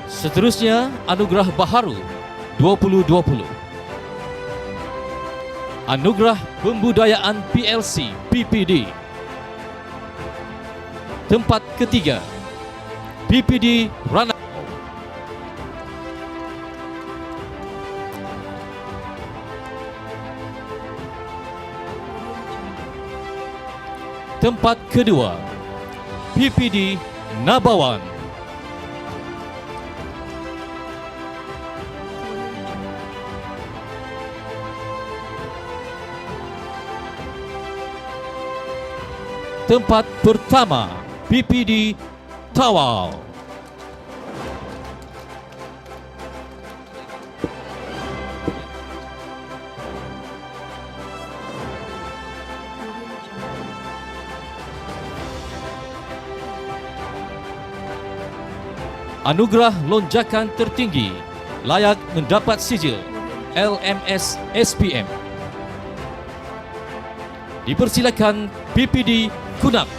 Seterusnya, Anugerah Baharu 2020. Anugerah Pembudayaan PLC PPD. Tempat ketiga, PPD Ranau. Tempat kedua, PPD Nabawan. Tempat pertama, PPD Tawau. Anugerah lonjakan tertinggi layak mendapat sijil LMS SPM. Dipersilakan PPD Kunang.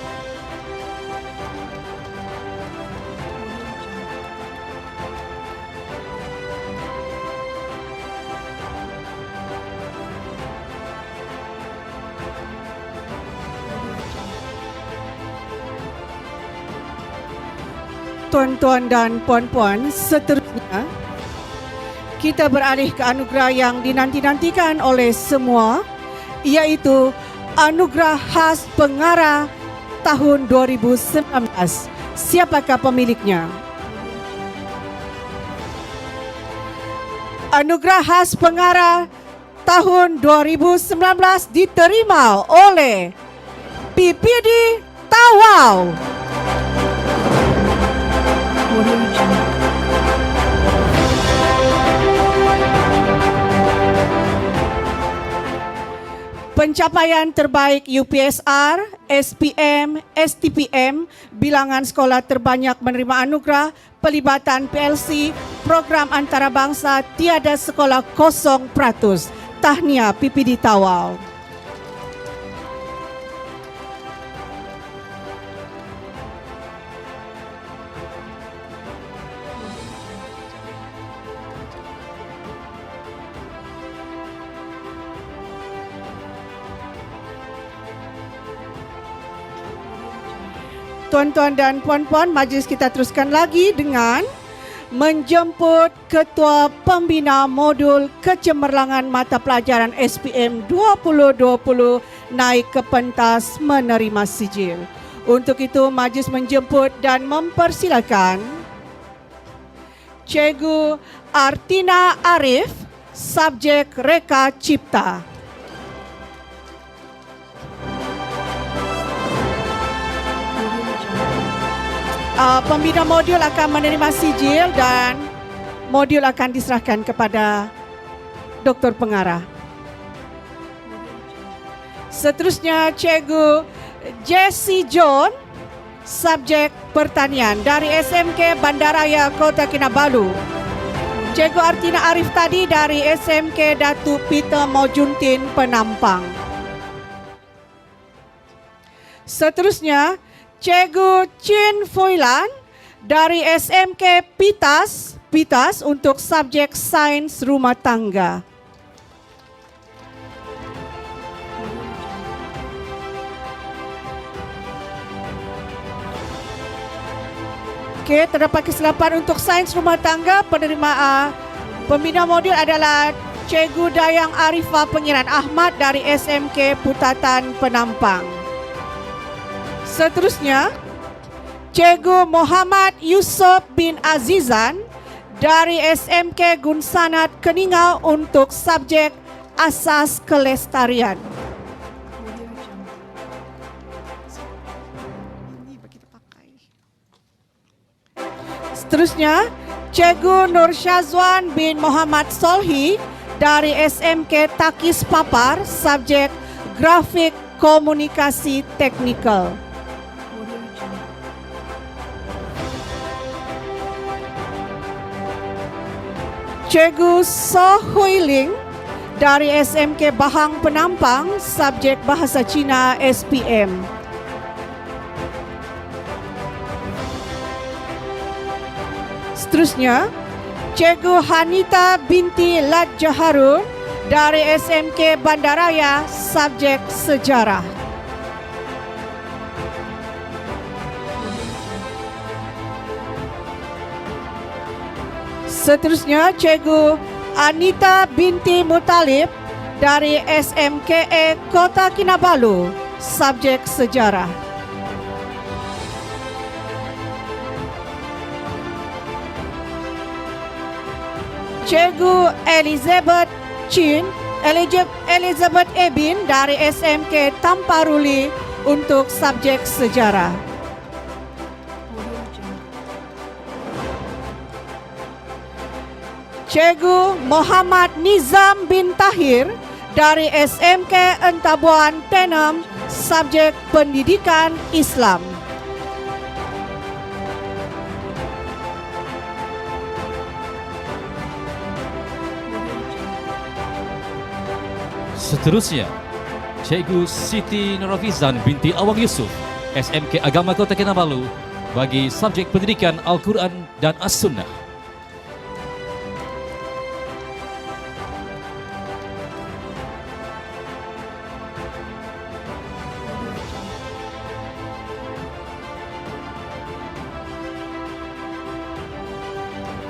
Tuan-tuan dan puan-puan, seterusnya kita beralih ke anugerah yang dinanti-nantikan oleh semua, iaitu Anugerah Khas Pengarah tahun 2019. Siapakah pemiliknya? Anugerah Khas Pengarah tahun 2019 diterima oleh PPD Tawau. Pencapaian terbaik UPSR, SPM, STPM, bilangan sekolah terbanyak menerima anugerah, pelibatan PLC, program antarabangsa, tiada sekolah 0%. Tahniah PPD Tawau. Tuan-tuan dan puan-puan, majlis kita teruskan lagi dengan menjemput Ketua Pembina Modul Kecemerlangan Mata Pelajaran SPM 2020 naik ke pentas menerima sijil. Untuk itu, majlis menjemput dan mempersilakan Cikgu Artina Arif, subjek Reka Cipta. Pembina modul akan menerima sijil dan modul akan diserahkan kepada Dr. Pengarah. Seterusnya Cikgu Jessie John, subjek Pertanian dari SMK Bandaraya Kota Kinabalu. Cikgu Artina Arif tadi dari SMK Datuk Peter Mojuntin Penampang. Seterusnya Cikgu Chin Foilan dari SMK Pitas untuk subjek Sains Rumah Tangga. Okey, terdapat kesilapan untuk Sains Rumah Tangga. Penerima pembina modul adalah Cikgu Dayang Arifah Pengiran Ahmad dari SMK Putatan Penampang. Seterusnya, Cikgu Muhammad Yusof bin Azizan dari SMK Gunsanat Keningau untuk subjek Asas Kelestarian. Seterusnya, Cikgu Nur Syazwan bin Muhammad Solhi dari SMK Takis Papar, subjek Grafik Komunikasi Teknikal. Cikgu So Hui Ling dari SMK Bahang Penampang, subjek Bahasa Cina SPM. Seterusnya, Cikgu Hanita binti Lad Jaharun dari SMK Bandaraya, subjek Sejarah. Seterusnya, Cikgu Anita binti Mutalib dari SMKE Kota Kinabalu, subjek Sejarah. Cikgu Elizabeth Ebin dari SMK Tamparuli untuk subjek Sejarah. Cikgu Muhammad Nizam bin Tahir dari SMK Entabuan Tenem, subjek Pendidikan Islam. Seterusnya, Cikgu Siti Nurhafizan binti Awang Yusuf, SMK Agama Kota Kinabalu, bagi subjek pendidikan Al-Quran dan As-Sunnah.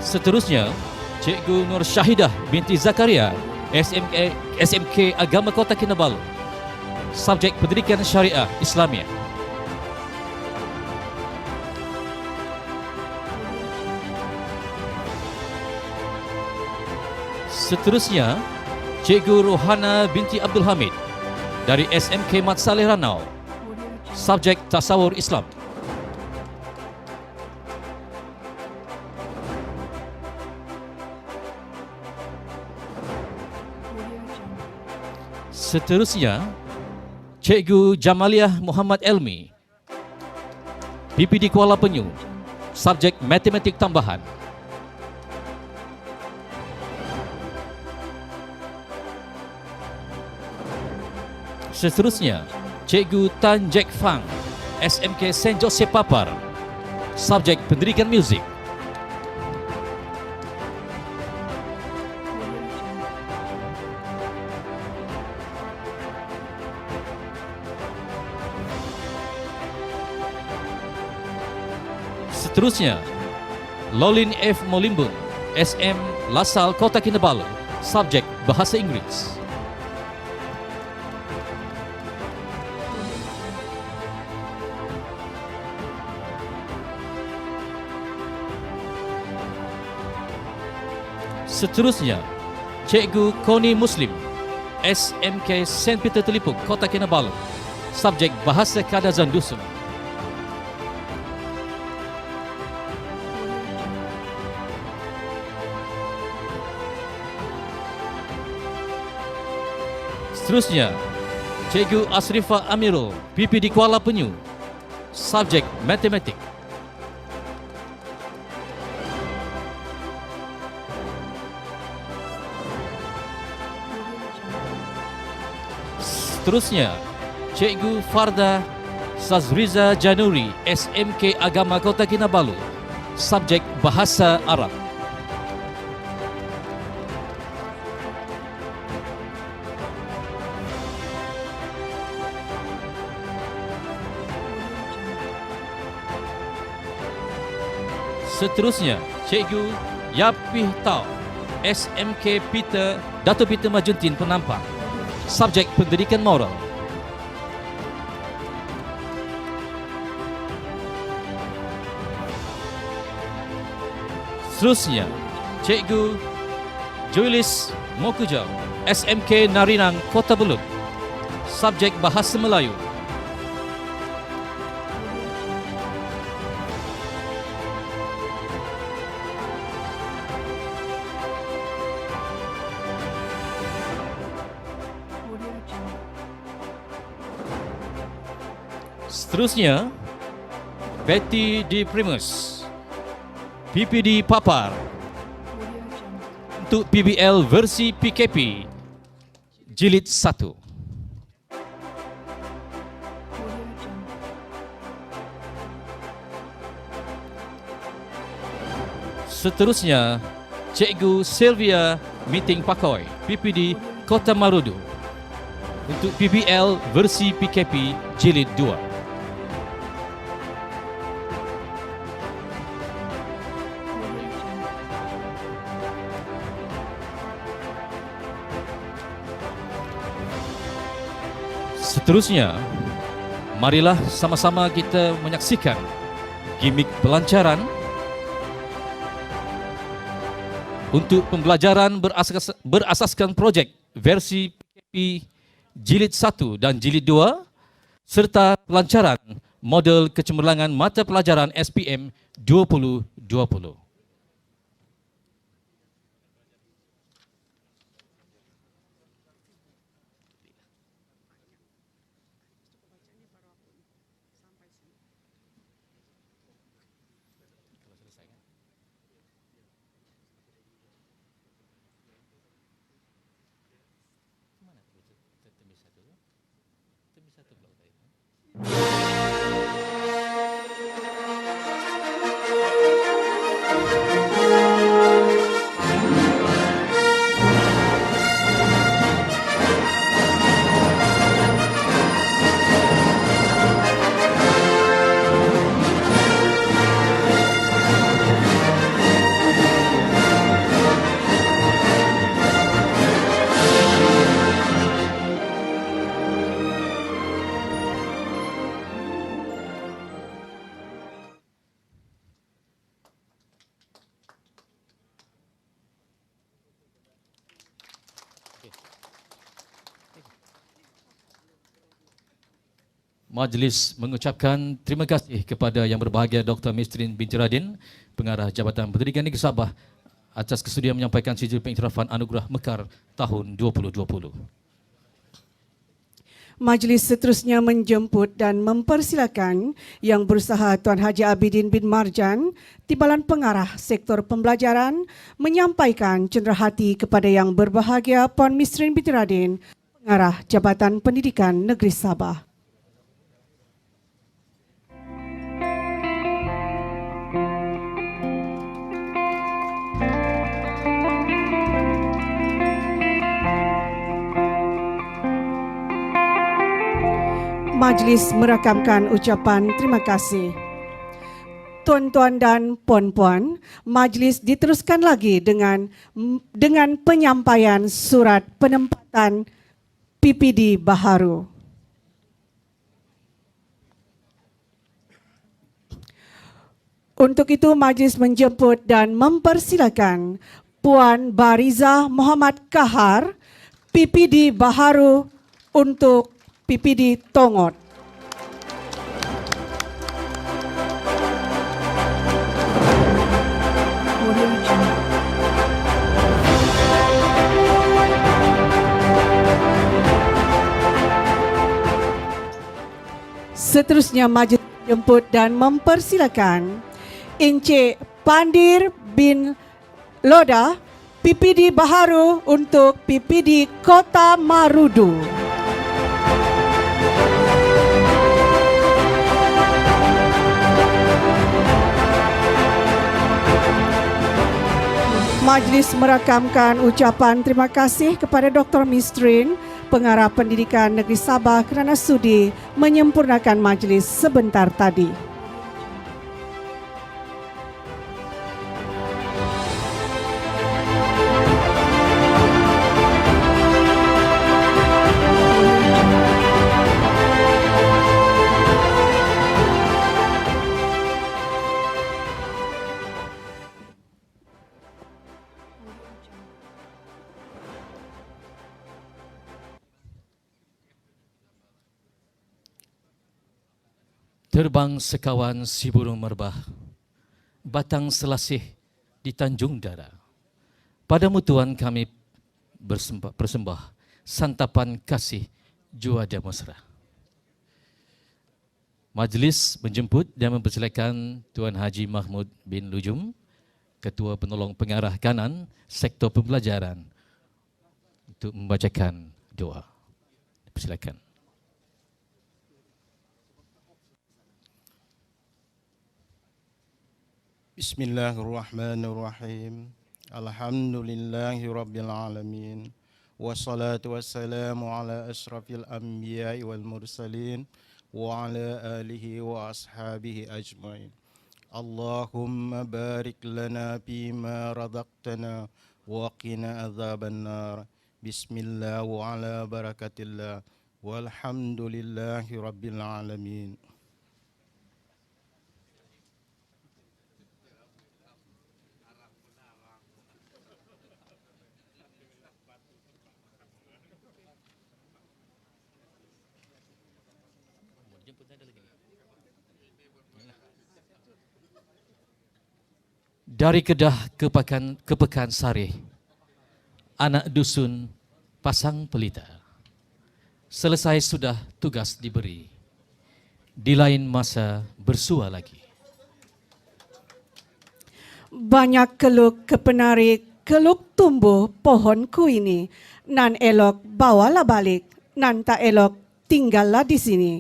Seterusnya, Cikgu Nur Syahidah binti Zakaria, SMK Agama Kota Kinabalu, subjek pendidikan syariah Islamiah. Seterusnya, Cikgu Rohana binti Abdul Hamid dari SMK Mat Saleh Ranau, subjek tasawur Islam. Seterusnya, Cikgu Jamaliah Muhammad Elmi, PPD Kuala Penyu, subjek matematik tambahan. Seterusnya, Cikgu Tan Jack Fang, SMK St. Joseph Papar, subjek pendidikan muzik. Seterusnya, Lolin F. Molimbun, SM Lasal Kota Kinabalu, subjek bahasa Inggeris. Seterusnya, Cikgu Koni Muslim, SMK St. Peter Telipuk, Kota Kinabalu, subjek bahasa Kadazan Dusun. Seterusnya, Cikgu Asrifah Amirul, PPD Kuala Penyu, subjek matematik. Seterusnya, Cikgu Farda Sazriza Januri, SMK Agama Kota Kinabalu, subjek bahasa Arab. Seterusnya, Cikgu Yapih Tau, SMK Dato' Peter Majuntin Penampang, subjek pendidikan moral. Seterusnya, Cikgu Julius Mokujau, SMK Narinang Kota Belud, subjek bahasa Melayu. Seterusnya, Betty D. Primus, PPD Papar, untuk PBL versi PKP, Jilid 1. Seterusnya, Cikgu Sylvia Meeting Pakoy, PPD Kota Marudu, untuk PBL versi PKP, Jilid 2. Seterusnya, marilah sama-sama kita menyaksikan gimik pelancaran untuk pembelajaran berasaskan projek versi PKP Jilid 1 dan Jilid 2 serta pelancaran model kecemerlangan mata pelajaran SPM 2020. Majlis mengucapkan terima kasih kepada Yang Berbahagia Dr. Mistrin binti Radin, Pengarah Jabatan Pendidikan Negeri Sabah atas kesudian menyampaikan sijil pengiktirafan Anugerah Mekar tahun 2020. Majlis seterusnya menjemput dan mempersilakan Yang Berusaha Tuan Haji Abidin bin Marjan, Timbalan Pengarah Sektor Pembelajaran, menyampaikan cenderahati kepada Yang Berbahagia Puan Mistrin binti Radin, Pengarah Jabatan Pendidikan Negeri Sabah. Majlis merakamkan ucapan terima kasih. Tuan-tuan dan puan-puan, majlis diteruskan lagi dengan penyampaian surat penempatan PPD baharu. Untuk itu majlis menjemput dan mempersilakan Puan Bariza Muhammad Kahar, PPD baharu untuk PPD Tongot. Seterusnya majlis jemput dan mempersilakan Encik Pandir bin Loda, PPD baharu untuk PPD Kota Marudu. Majlis merakamkan ucapan terima kasih kepada Dr. Mistrin, Pengarah Pendidikan Negeri Sabah kerana sudi menyempurnakan majlis sebentar tadi. Terbang sekawan si burung merbah, batang selasih di Tanjung Dara. Padamu Tuhan kami bersembah, santapan kasih juada mesra. Majlis menjemput dan mempersilakan Tuan Haji Mahmud bin Lujum, Ketua Penolong Pengarah Kanan Sektor Pembelajaran, untuk membacakan doa. Persilakan. Bismillahirrahmanirrahim. Alhamdulillahi rabbil alamin. Wassalatu wassalamu ala ashrafil anbiya'i wal mursalin wa ala alihi wa ashabihi ajma'in. Allahumma barik lana fima razaqtana wa qina adzaban nar. Bismillah wa ala barakatillah. Walhamdulillahi rabbil alamin. Dari Kedah ke Pekansari, anak dusun Pasang Pelita, selesai sudah tugas diberi, di lain masa bersua lagi. Banyak keluk kepenarik, keluk tumbuh pohonku ini, nan elok bawalah balik, nan tak elok tinggallah di sini.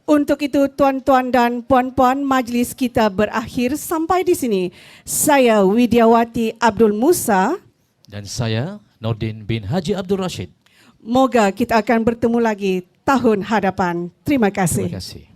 Untuk itu tuan-tuan dan puan-puan, majlis kita berakhir sampai di sini. Saya Widiawati Abdul Musa. Dan saya Nordin bin Haji Abdul Rashid. Moga kita akan bertemu lagi tahun hadapan. Terima kasih. Terima kasih.